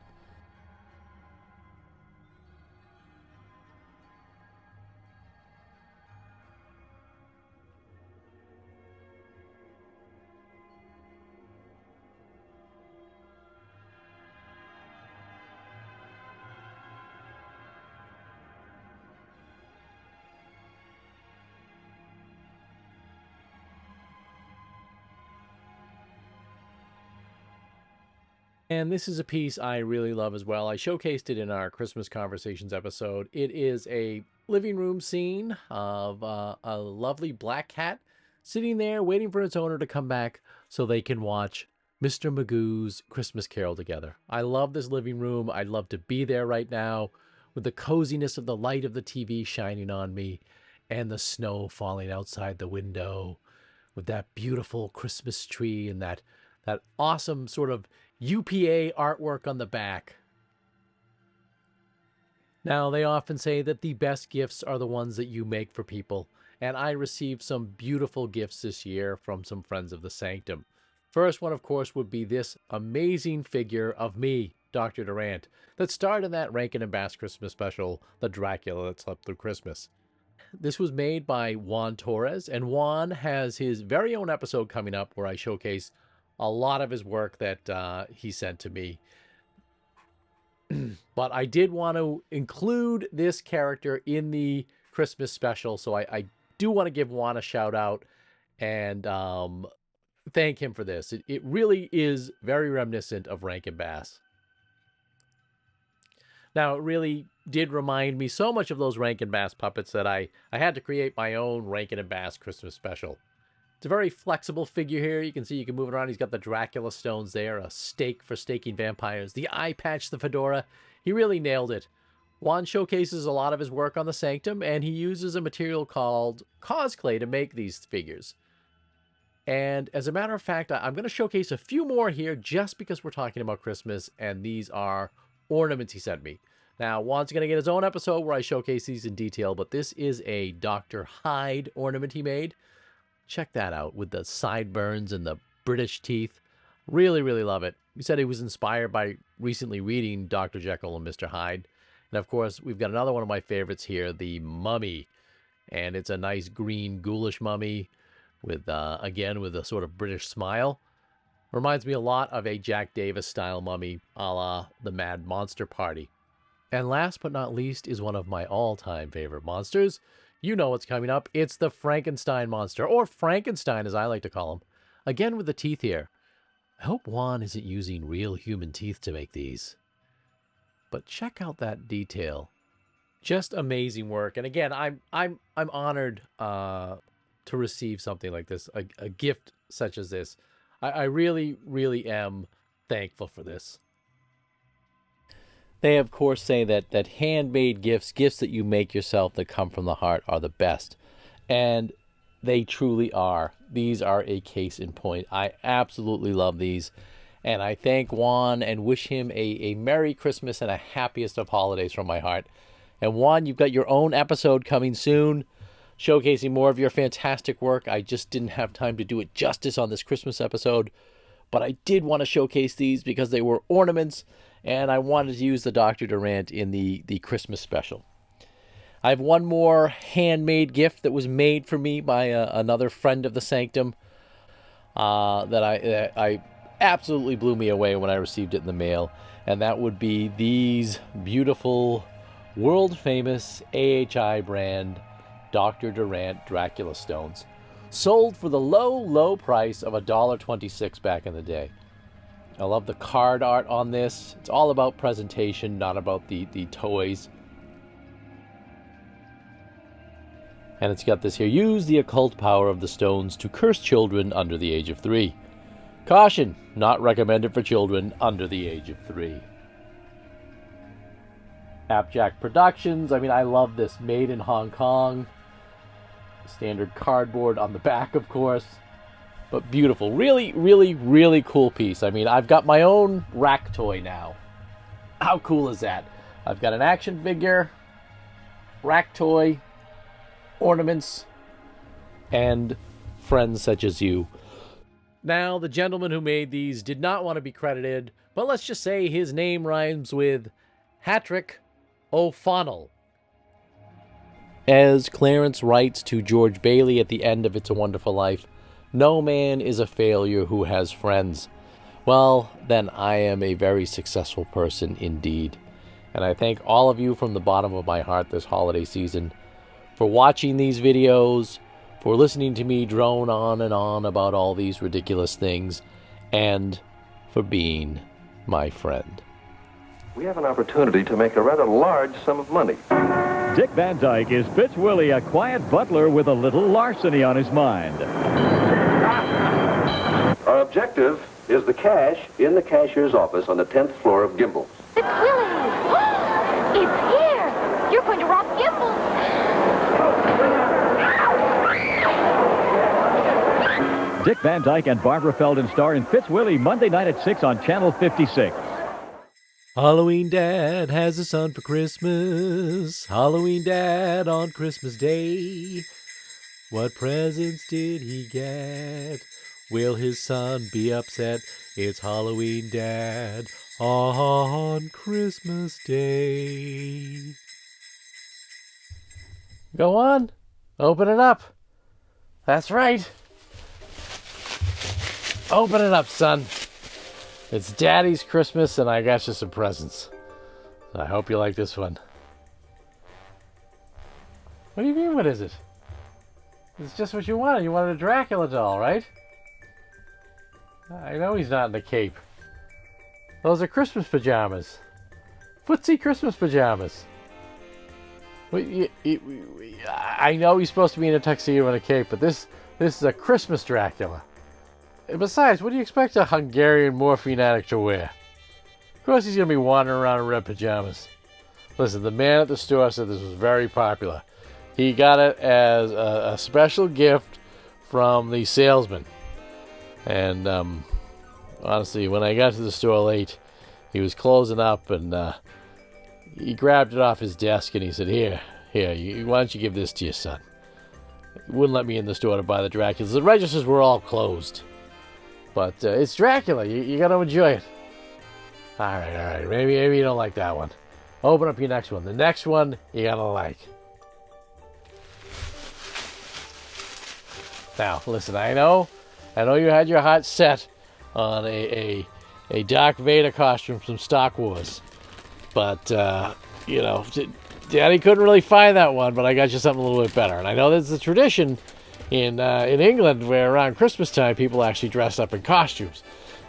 And this is a piece I really love as well. I showcased it in our Christmas Conversations episode. It is a living room scene of a lovely black cat sitting there waiting for its owner to come back so they can watch Mr. Magoo's Christmas Carol together. I love this living room. I'd love to be there right now with the coziness of the light of the TV shining on me and the snow falling outside the window with that beautiful Christmas tree and that awesome sort of UPA artwork on the back. Now, they often say that the best gifts are the ones that you make for people, and I received some beautiful gifts this year from some friends of the Sanctum. First one, of course, would be this amazing figure of me, Dr. Durant, that starred in that Rankin and Bass Christmas special, The Dracula That Slept Through Christmas. This was made by Juan Torres, and Juan has his very own episode coming up where I showcase a lot of his work that he sent to me. But I did want to include this character in the Christmas special, so I do want to give Juan a shout out and thank him for this. It really is very reminiscent of Rankin Bass. Now, it really did remind me so much of those Rankin Bass puppets that I had to create my own Rankin and Bass Christmas special. It's a very flexible figure here. You can see you can move it around. He's got the Dracula stones there, a stake for staking vampires, the eye patch, the fedora. He really nailed it. Juan showcases a lot of his work on the Sanctum, and he uses a material called cosclay to make these figures. And as a matter of fact, I'm going to showcase a few more here just because we're talking about Christmas, and these are ornaments he sent me. Now, Juan's going to get his own episode where I showcase these in detail, but this is a Dr. Hyde ornament he made. Check that out with the sideburns and the British teeth. Really, really love it. He said he was inspired by recently reading Dr. Jekyll and Mr. Hyde. And of course, we've got another one of my favorites here, the Mummy. And it's a nice green ghoulish mummy with, again, with a sort of British smile. Reminds me a lot of a Jack Davis style mummy a la the Mad Monster Party. And last but not least is one of my all-time favorite monsters. You know what's coming up. It's the Frankenstein monster, or Frankenstein as I like to call him. Again with the teeth here. I hope Juan isn't using real human teeth to make these. But check out that detail. Just amazing work. And again, I'm honored to receive something like this, a gift such as this. I really, really am thankful for this. They, of course, say that handmade gifts that you make yourself that come from the heart are the best. And they truly are. These are a case in point. I absolutely love these. And I thank Juan and wish him a Merry Christmas and a happiest of holidays from my heart. And Juan, you've got your own episode coming soon, showcasing more of your fantastic work. I just didn't have time to do it justice on this Christmas episode. But I did want to showcase these because they were ornaments. And I wanted to use the Dr. Durant in the Christmas special. I have one more handmade gift that was made for me by another friend of the Sanctum that I absolutely blew me away when I received it in the mail. And that would be these beautiful, world-famous AHI brand Dr. Durant Dracula stones. Sold for the low, low price of $1.26 back in the day. I love the card art on this. It's all about presentation, not about the toys. And it's got this here. Use the occult power of the stones to curse children under the age of 3. Caution, not recommended for children under the age of 3. Appjack Productions. I mean, I love this. Made in Hong Kong. Standard cardboard on the back, of course. But beautiful. Really, really, really cool piece. I mean, I've got my own rack toy now. How cool is that? I've got an action figure, rack toy, ornaments, and friends such as you. Now, the gentleman who made these did not want to be credited, but let's just say his name rhymes with Hattrick O'Fonnell. As Clarence writes to George Bailey at the end of It's a Wonderful Life, no man is a failure who has friends. Well, then I am a very successful person indeed. And I thank all of you from the bottom of my heart this holiday season for watching these videos, for listening to me drone on and on about all these ridiculous things, and for being my friend. We have an opportunity to make a rather large sum of money. Dick Van Dyke is Fitz Willie, a quiet butler with a little larceny on his mind. Our objective is the cash in the cashier's office on the 10th floor of Gimbel's. Fitz Willie! It's here! You're going to rob Gimbel's! Dick Van Dyke and Barbara Feldon star in Fitz Willie Monday night at 6 on Channel 56. Halloween Dad has a son for Christmas. Halloween Dad on Christmas Day. What presents did he get? Will his son be upset? It's Halloween Dad on Christmas Day. Go on. Open it up. That's right. Open it up, son. It's Daddy's Christmas, and I got you some presents. I hope you like this one. What do you mean, what is it? It's just what you wanted. You wanted a Dracula doll, right? I know he's not in the cape. Those are Christmas pajamas. Footsie Christmas pajamas. I know he's supposed to be in a tuxedo and a cape, but this is a Christmas Dracula. And besides, what do you expect a Hungarian morphine addict to wear? Of course he's going to be wandering around in red pajamas. Listen, the man at the store said this was very popular. He got it as a special gift from the salesman. And honestly, when I got to the store late, he was closing up, and he grabbed it off his desk and he said, Here, why don't you give this to your son? He wouldn't let me in the store to buy the Draculas. The registers were all closed. But it's Dracula. You got to enjoy it. All right. Maybe you don't like that one. Open up your next one. The next one you got to like. Now, listen, I know you had your heart set on a Darth Vader costume from Star Wars. But, Daddy couldn't really find that one, but I got you something a little bit better. And I know there's a tradition in England where around Christmas time people actually dress up in costumes.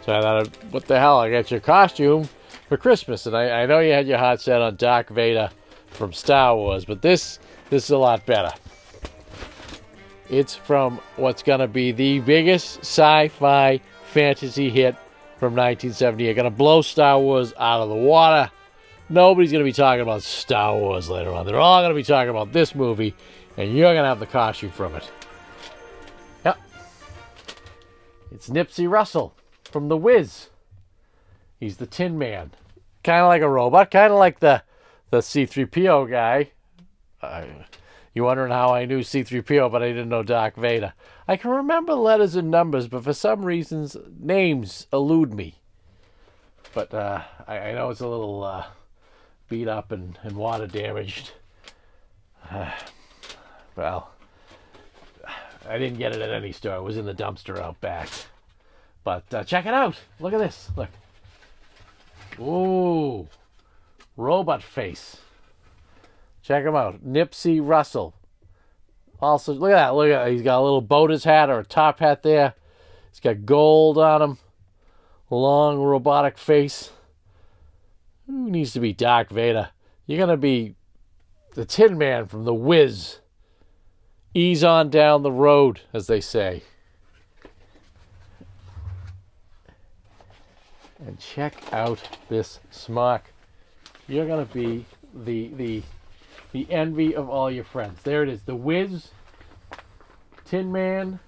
So I thought, what the hell, I got your costume for Christmas. And I know you had your heart set on Darth Vader from Star Wars, but this is a lot better. It's from what's going to be the biggest sci-fi fantasy hit from 1970. You're going to blow Star Wars out of the water. Nobody's going to be talking about Star Wars later on. They're all going to be talking about this movie, and you're going to have the costume from it. Yep. It's Nipsey Russell from The Wiz. He's the Tin Man. Kind of like a robot, kind of like the C-3PO guy. You're wondering how I knew C-3PO, but I didn't know Darth Vader. I can remember letters and numbers, but for some reasons, names elude me. But I know it's a little beat up and water damaged. Well, I didn't get it at any store. It was in the dumpster out back. But check it out. Look at this. Look. Ooh. Robot face. Check him out. Nipsey Russell. Also, look at that. Look at that. He's got a little boater's hat or a top hat there. He's got gold on him. Long robotic face. Who needs to be Darth Vader? You're going to be the Tin Man from The Wiz. Ease on down the road, as they say. And check out this smock. You're going to be the envy of all your friends. There it is. The Wiz, Tin Man,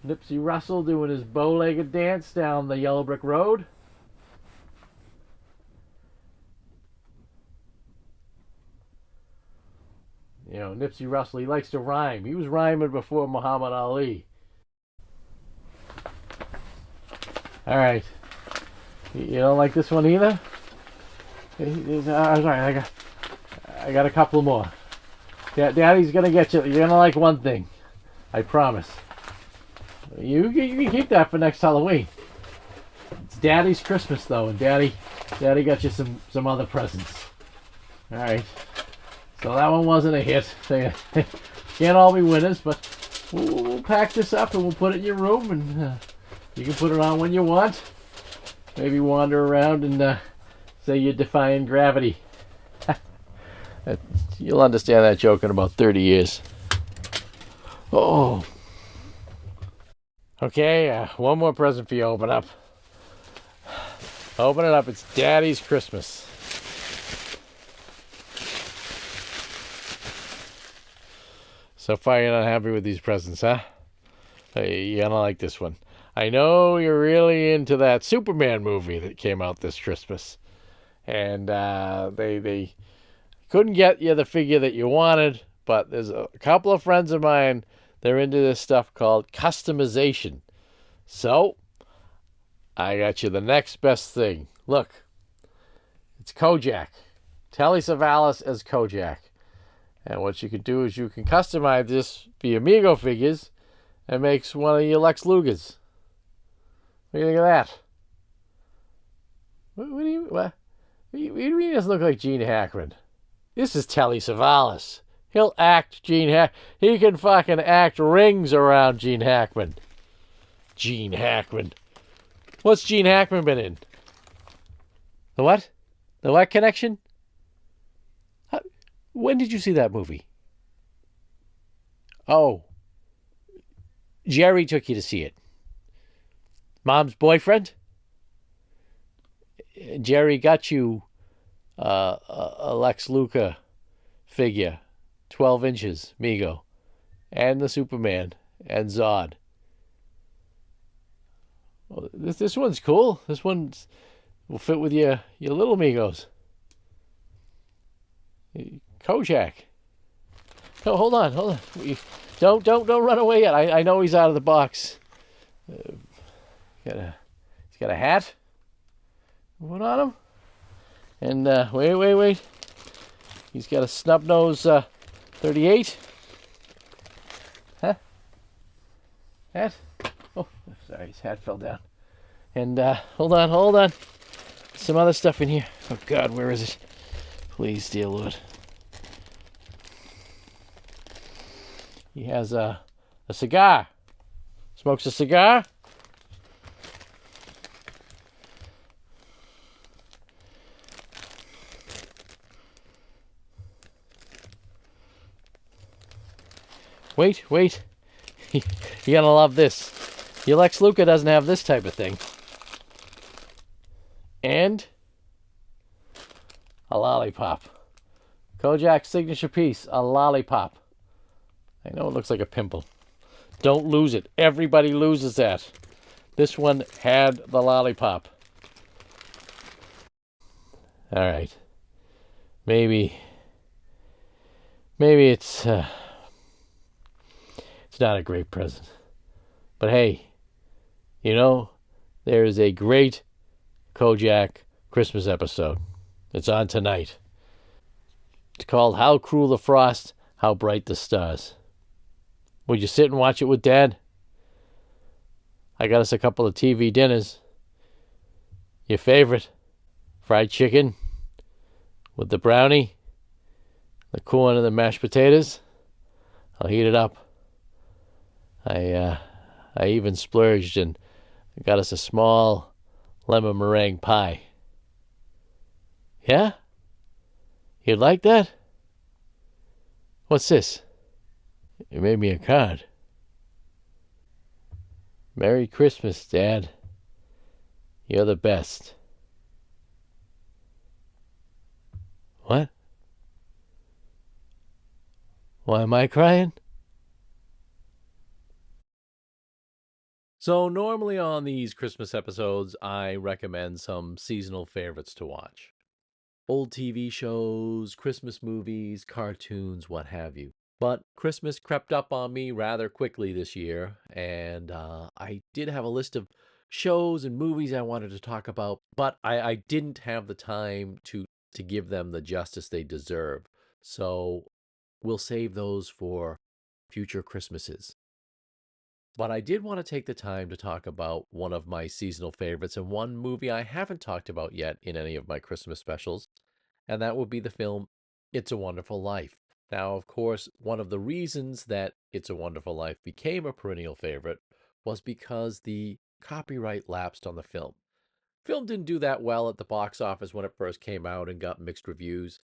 Nipsey Russell doing his bow-legged dance down the yellow brick road. You know, Nipsey Russell, he likes to rhyme. He was rhyming before Muhammad Ali. All right. You don't like this one either? All right, I got a couple more. Daddy's gonna get you. You're gonna like one thing. I promise. You can keep that for next Halloween. It's Daddy's Christmas though, and Daddy got you some other presents. All right. So that one wasn't a hit. They can't all be winners, but we'll pack this up and we'll put it in your room, and you can put it on when you want. Maybe wander around and say you're defying gravity. You'll understand that joke in about 30 years. Oh. Okay, one more present for you. Open up. Open it up. It's Daddy's Christmas. So far you're not happy with these presents, huh? You're gonna like this one. I know you're really into that Superman movie that came out this Christmas. And they couldn't get you the figure that you wanted, but there's a couple of friends of mine, they're into this stuff called customization. So, I got you the next best thing. Look, it's Kojak. Telly Savalas as Kojak. And what you can do is you can customize this for your Amigo figures and makes one of your Lex Lugers. What do you think of that? What do you mean he doesn't look like Gene Hackman? This is Telly Savalas. He'll act Gene Hackman. He can fucking act rings around Gene Hackman. Gene Hackman. What's Gene Hackman been in? The what? The what connection? When did you see that movie? Oh. Jerry took you to see it. Mom's boyfriend? Jerry got you a Lex Luthor figure, 12 inches, Mego, and the Superman, and Zod. Well, this one's cool. This one will fit with your little Megos. Kojak. No, hold on. Don't run away yet. I know he's out of the box. He's got a hat. What on him? And wait. He's got a snub nose 38. Huh? Hat? Oh, sorry, his hat fell down. And hold on. Some other stuff in here. Oh God, where is it? Please, dear Lord. He has a cigar. Smokes a cigar. Wait. You're gonna love this. Your Lex Luthor doesn't have this type of thing. And a lollipop. Kojak's signature piece, a lollipop. I know it looks like a pimple. Don't lose it. Everybody loses that. This one had the lollipop. All right. Maybe it's not a great present. But hey, there is a great Kojak Christmas episode. It's on tonight. It's called How Cruel the Frost, How Bright the Stars. Would you sit and watch it with Dad? I got us a couple of TV dinners. Your favorite, fried chicken with the brownie, the corn and the mashed potatoes. I'll heat it up. I even splurged and got us a small lemon meringue pie. Yeah? You'd like that? What's this? You made me a card. Merry Christmas, Dad. You're the best. What? Why am I crying? So normally on these Christmas episodes, I recommend some seasonal favorites to watch. Old TV shows, Christmas movies, cartoons, what have you. But Christmas crept up on me rather quickly this year, and I did have a list of shows and movies I wanted to talk about, but I didn't have the time to give them the justice they deserve. So we'll save those for future Christmases. But I did want to take the time to talk about one of my seasonal favorites and one movie I haven't talked about yet in any of my Christmas specials, and that would be the film It's a Wonderful Life. Now, of course, one of the reasons that It's a Wonderful Life became a perennial favorite was because the copyright lapsed on the film. Film didn't do that well at the box office when it first came out and got mixed reviews.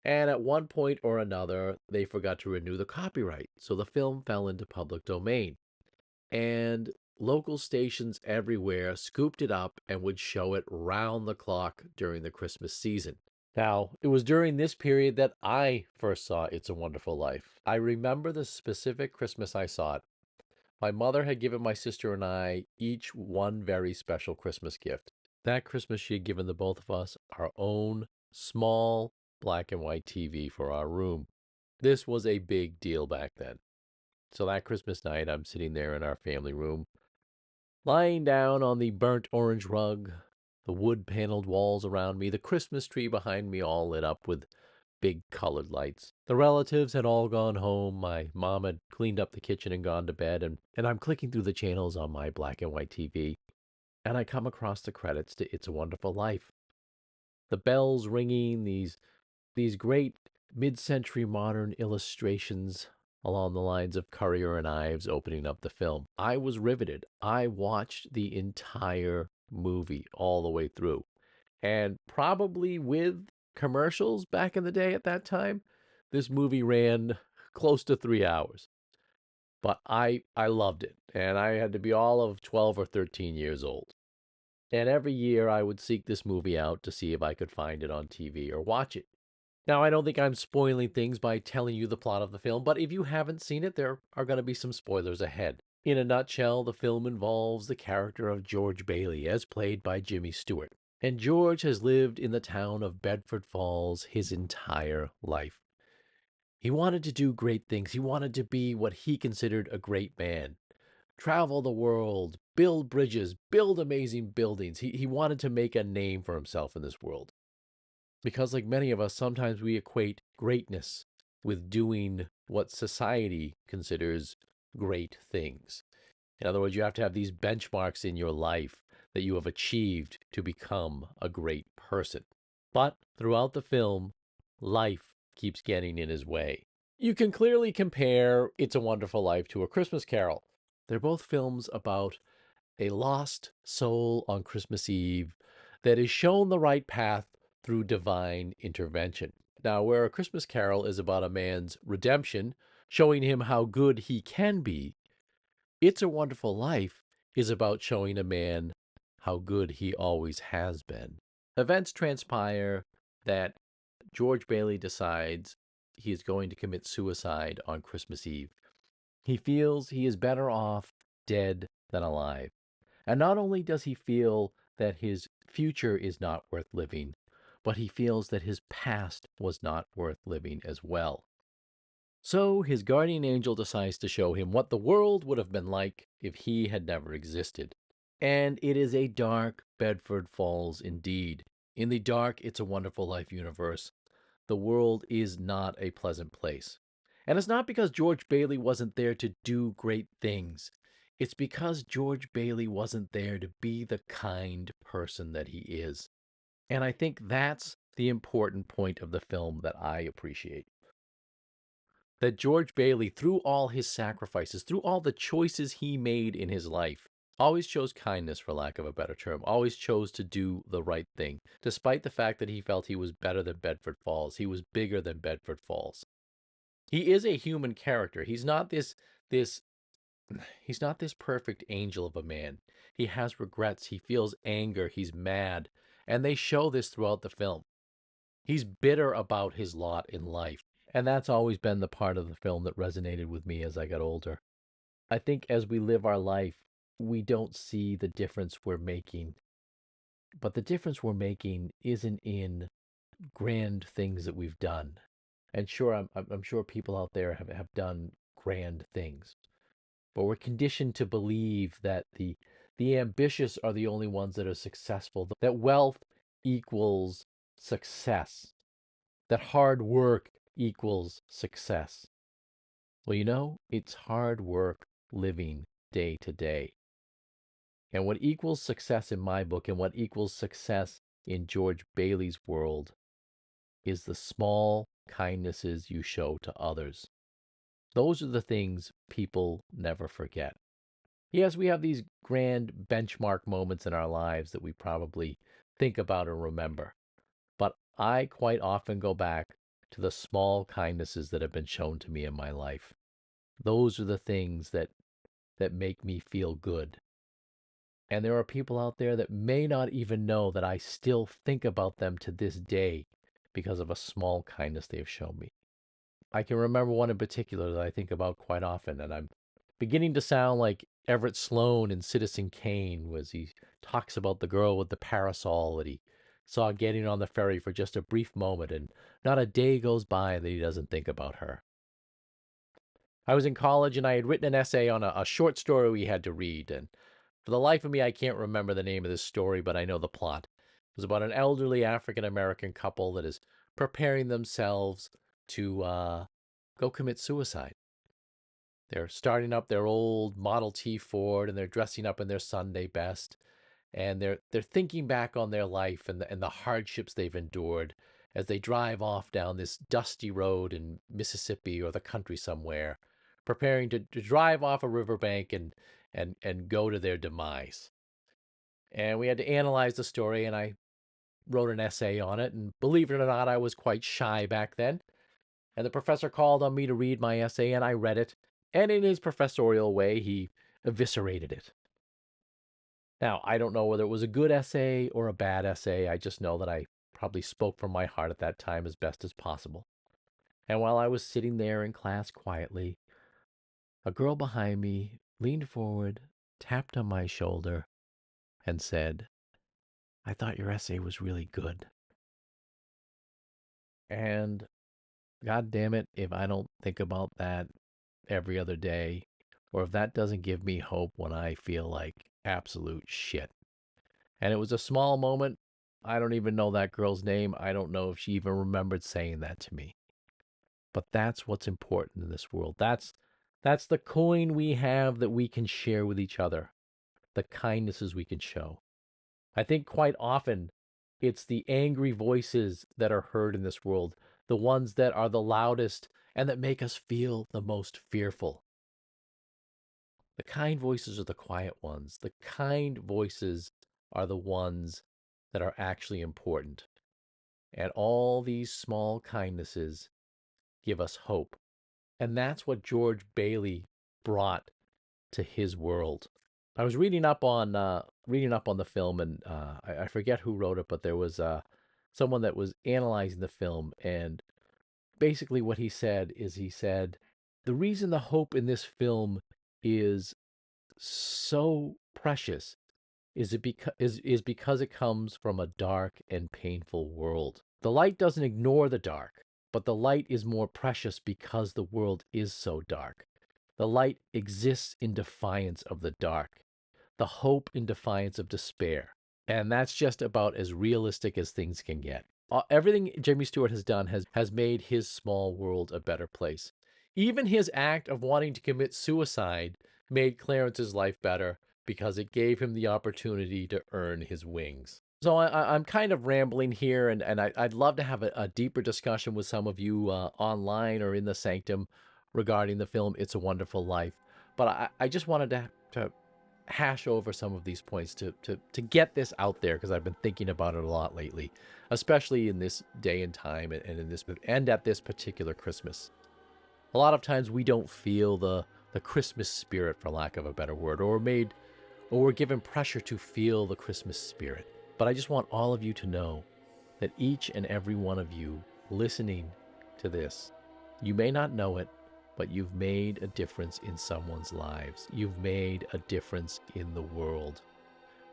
And at one point or another, they forgot to renew the copyright, so the film fell into public domain. And local stations everywhere scooped it up and would show it round the clock during the Christmas season. Now, it was during this period that I first saw It's a Wonderful Life. I remember the specific Christmas I saw it. My mother had given my sister and I each one very special Christmas gift. That Christmas, she had given the both of us our own small black and white TV for our room. This was a big deal back then. So that Christmas night, I'm sitting there in our family room, lying down on the burnt orange rug, the wood-paneled walls around me, the Christmas tree behind me all lit up with big colored lights. The relatives had all gone home. My mom had cleaned up the kitchen and gone to bed, and I'm clicking through the channels on my black and white TV, and I come across the credits to It's a Wonderful Life. The bells ringing, these great mid-century modern illustrations along the lines of Currier and Ives opening up the film. I was riveted. I watched the entire movie all the way through. And probably with commercials back in the day at that time, this movie ran close to 3 hours. But I loved it, and I had to be all of 12 or 13 years old. And every year I would seek this movie out to see if I could find it on TV or watch it. Now, I don't think I'm spoiling things by telling you the plot of the film, but if you haven't seen it, there are going to be some spoilers ahead. In a nutshell, the film involves the character of George Bailey, as played by Jimmy Stewart. And George has lived in the town of Bedford Falls his entire life. He wanted to do great things. He wanted to be what he considered a great man. Travel the world, build bridges, build amazing buildings. He wanted to make a name for himself in this world. Because, like many of us, sometimes we equate greatness with doing what society considers great things. In other words, you have to have these benchmarks in your life that you have achieved to become a great person. But throughout the film, life keeps getting in his way. You can clearly compare It's a Wonderful Life to A Christmas Carol. They're both films about a lost soul on Christmas Eve that is shown the right path through divine intervention. Now, where A Christmas Carol is about a man's redemption, showing him how good he can be, It's a Wonderful Life is about showing a man how good he always has been. Events transpire that George Bailey decides he is going to commit suicide on Christmas Eve. He feels he is better off dead than alive. And not only does he feel that his future is not worth living, but he feels that his past was not worth living as well. So his guardian angel decides to show him what the world would have been like if he had never existed. And it is a dark Bedford Falls indeed. In the dark It's a Wonderful Life universe, the world is not a pleasant place. And it's not because George Bailey wasn't there to do great things. It's because George Bailey wasn't there to be the kind person that he is. And I think that's the important point of the film that I appreciate. That George Bailey, through all his sacrifices, through all the choices he made in his life, always chose kindness, for lack of a better term, always chose to do the right thing, despite the fact that he felt he was better than Bedford Falls. He was bigger than Bedford Falls. He is a human character. He's not this perfect angel of a man. He has regrets. He feels anger. He's mad. And they show this throughout the film. He's bitter about his lot in life. And that's always been the part of the film that resonated with me as I got older. I think as we live our life, we don't see the difference we're making. But the difference we're making isn't in grand things that we've done. And sure, I'm sure people out there have done grand things. But we're conditioned to believe that the The ambitious are the only ones that are successful, that wealth equals success, that hard work equals success. Well, you know, it's hard work living day to day. And what equals success in my book and what equals success in George Bailey's world is the small kindnesses you show to others. Those are the things people never forget. Yes, we have these grand benchmark moments in our lives that we probably think about or remember. But I quite often go back to the small kindnesses that have been shown to me in my life. Those are the things that make me feel good. And there are people out there that may not even know that I still think about them to this day because of a small kindness they've shown me. I can remember one in particular that I think about quite often, and I'm beginning to sound like Everett Sloane in Citizen Kane, as he talks about the girl with the parasol that he saw getting on the ferry for just a brief moment, and not a day goes by that he doesn't think about her. I was in college, and I had written an essay on a short story we had to read, and for the life of me, I can't remember the name of this story, but I know the plot. It was about an elderly African-American couple that is preparing themselves to go commit suicide. They're starting up their old Model T Ford, and they're dressing up in their Sunday best, and they're thinking back on their life and the hardships they've endured as they drive off down this dusty road in Mississippi or the country somewhere, preparing to drive off a riverbank and go to their demise. And we had to analyze the story, and I wrote an essay on it. And believe it or not, I was quite shy back then. And the professor called on me to read my essay, and I read it. And in his professorial way, he eviscerated it. Now, I don't know whether it was a good essay or a bad essay. I just know that I probably spoke from my heart at that time as best as possible. And while I was sitting there in class quietly, a girl behind me leaned forward, tapped on my shoulder, and said, "I thought your essay was really good." And God damn it, if I don't think about that every other day, or if that doesn't give me hope when I feel like absolute shit. And it was a small moment. I don't even know that girl's name. I don't know if she even remembered saying that to me. But that's what's important in this world. That's the coin we have that we can share with each other, the kindnesses we can show. I think quite often it's the angry voices that are heard in this world, the ones that are the loudest and that make us feel the most fearful. The kind voices are the quiet ones. The kind voices are the ones that are actually important. And all these small kindnesses give us hope. And that's what George Bailey brought to his world. I was reading up on the film, and I forget who wrote it, but there was someone that was analyzing the film, and basically what he said is the reason the hope in this film is so precious is because it comes from a dark and painful world. The light doesn't ignore the dark, but the light is more precious because the world is so dark. The light exists in defiance of the dark, the hope in defiance of despair. And that's just about as realistic as things can get. Everything Jimmy Stewart has done has made his small world a better place. Even his act of wanting to commit suicide made Clarence's life better because it gave him the opportunity to earn his wings. So I'm kind of rambling here, and I'd love to have a deeper discussion with some of you online or in the Sanctum regarding the film It's a Wonderful Life. But I just wanted to hash over some of these points to get this out there, because I've been thinking about it a lot lately, especially in this day and time and at this particular Christmas. A lot of times we don't feel the Christmas spirit, for lack of a better word, or we're given pressure to feel the Christmas spirit. But I just want all of you to know that each and every one of you listening to this, you may not know it, but you've made a difference in someone's lives. You've made a difference in the world.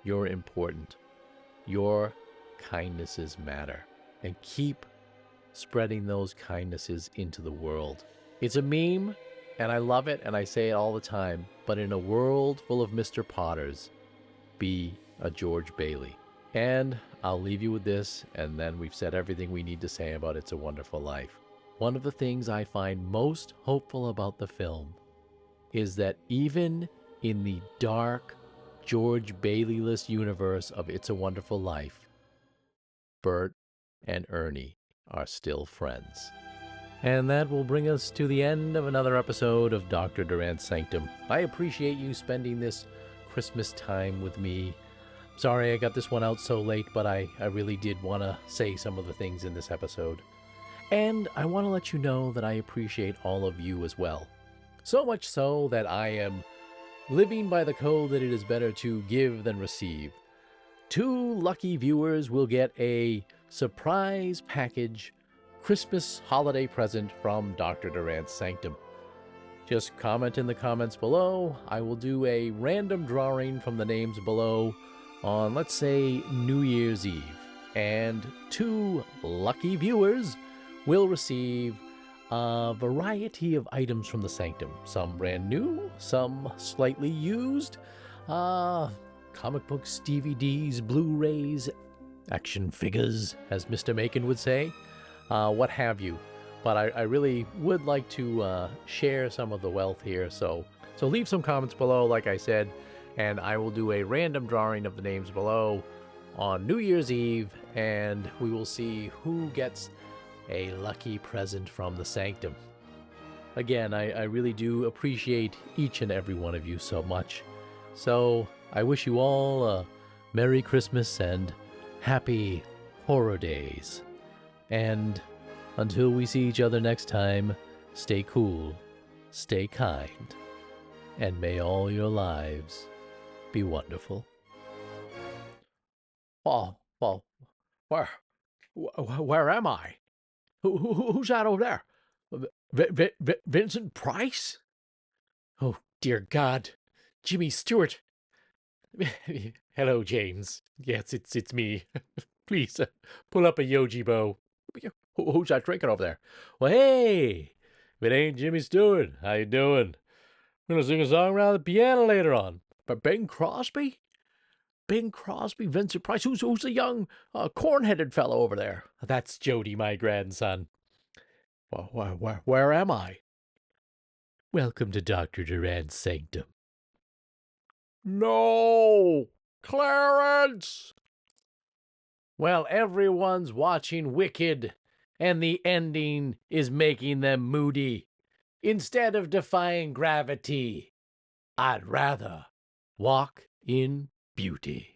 You're important. Your kindnesses matter. And keep spreading those kindnesses into the world. It's a meme, and I love it, and I say it all the time, but in a world full of Mr. Potters, be a George Bailey. And I'll leave you with this, and then we've said everything we need to say about It's a Wonderful Life. One of the things I find most hopeful about the film is that even in the dark, George Bailey-less universe of It's a Wonderful Life, Bert and Ernie are still friends. And that will bring us to the end of another episode of Dr. Durant's Sanctum. I appreciate you spending this Christmas time with me. Sorry I got this one out so late, but I really did want to say some of the things in this episode. And I want to let you know that I appreciate all of you as well. So much so that I am living by the code that it is better to give than receive. 2 lucky viewers will get a surprise package Christmas holiday present from Dr. Durant's Sanctum. Just comment in the comments below. I will do a random drawing from the names below on, let's say, New Year's Eve. And 2 lucky viewers will receive a variety of items from the Sanctum. Some brand new, some slightly used, comic books, DVDs, Blu-rays, action figures, as Mr. Macon would say, what have you. But I really would like to share some of the wealth here, so leave some comments below, like I said, and I will do a random drawing of the names below on New Year's Eve, and we will see who gets a lucky present from the Sanctum. Again, I really do appreciate each and every one of you so much. So I wish you all a Merry Christmas and Happy Horror Days. And until we see each other next time, stay cool, stay kind, and may all your lives be wonderful. Oh, well, where am I? Who's that over there? Vincent Price? Oh, dear God. Jimmy Stewart. Hello, James. Yes, it's me. Please, pull up a Yoji-Bo. Who's that drinking over there? Well, hey, if it ain't Jimmy Stewart, how you doing? We're gonna sing a song around the piano later on. But Bing Crosby? Bing Crosby, Vincent Price. Who's the young, corn-headed fellow over there? That's Jody, my grandson. Well, where am I? Welcome to Dr. Durant's Sanctum. No! Clarence! Well, everyone's watching Wicked, and the ending is making them moody. Instead of defying gravity, I'd rather walk in beauty.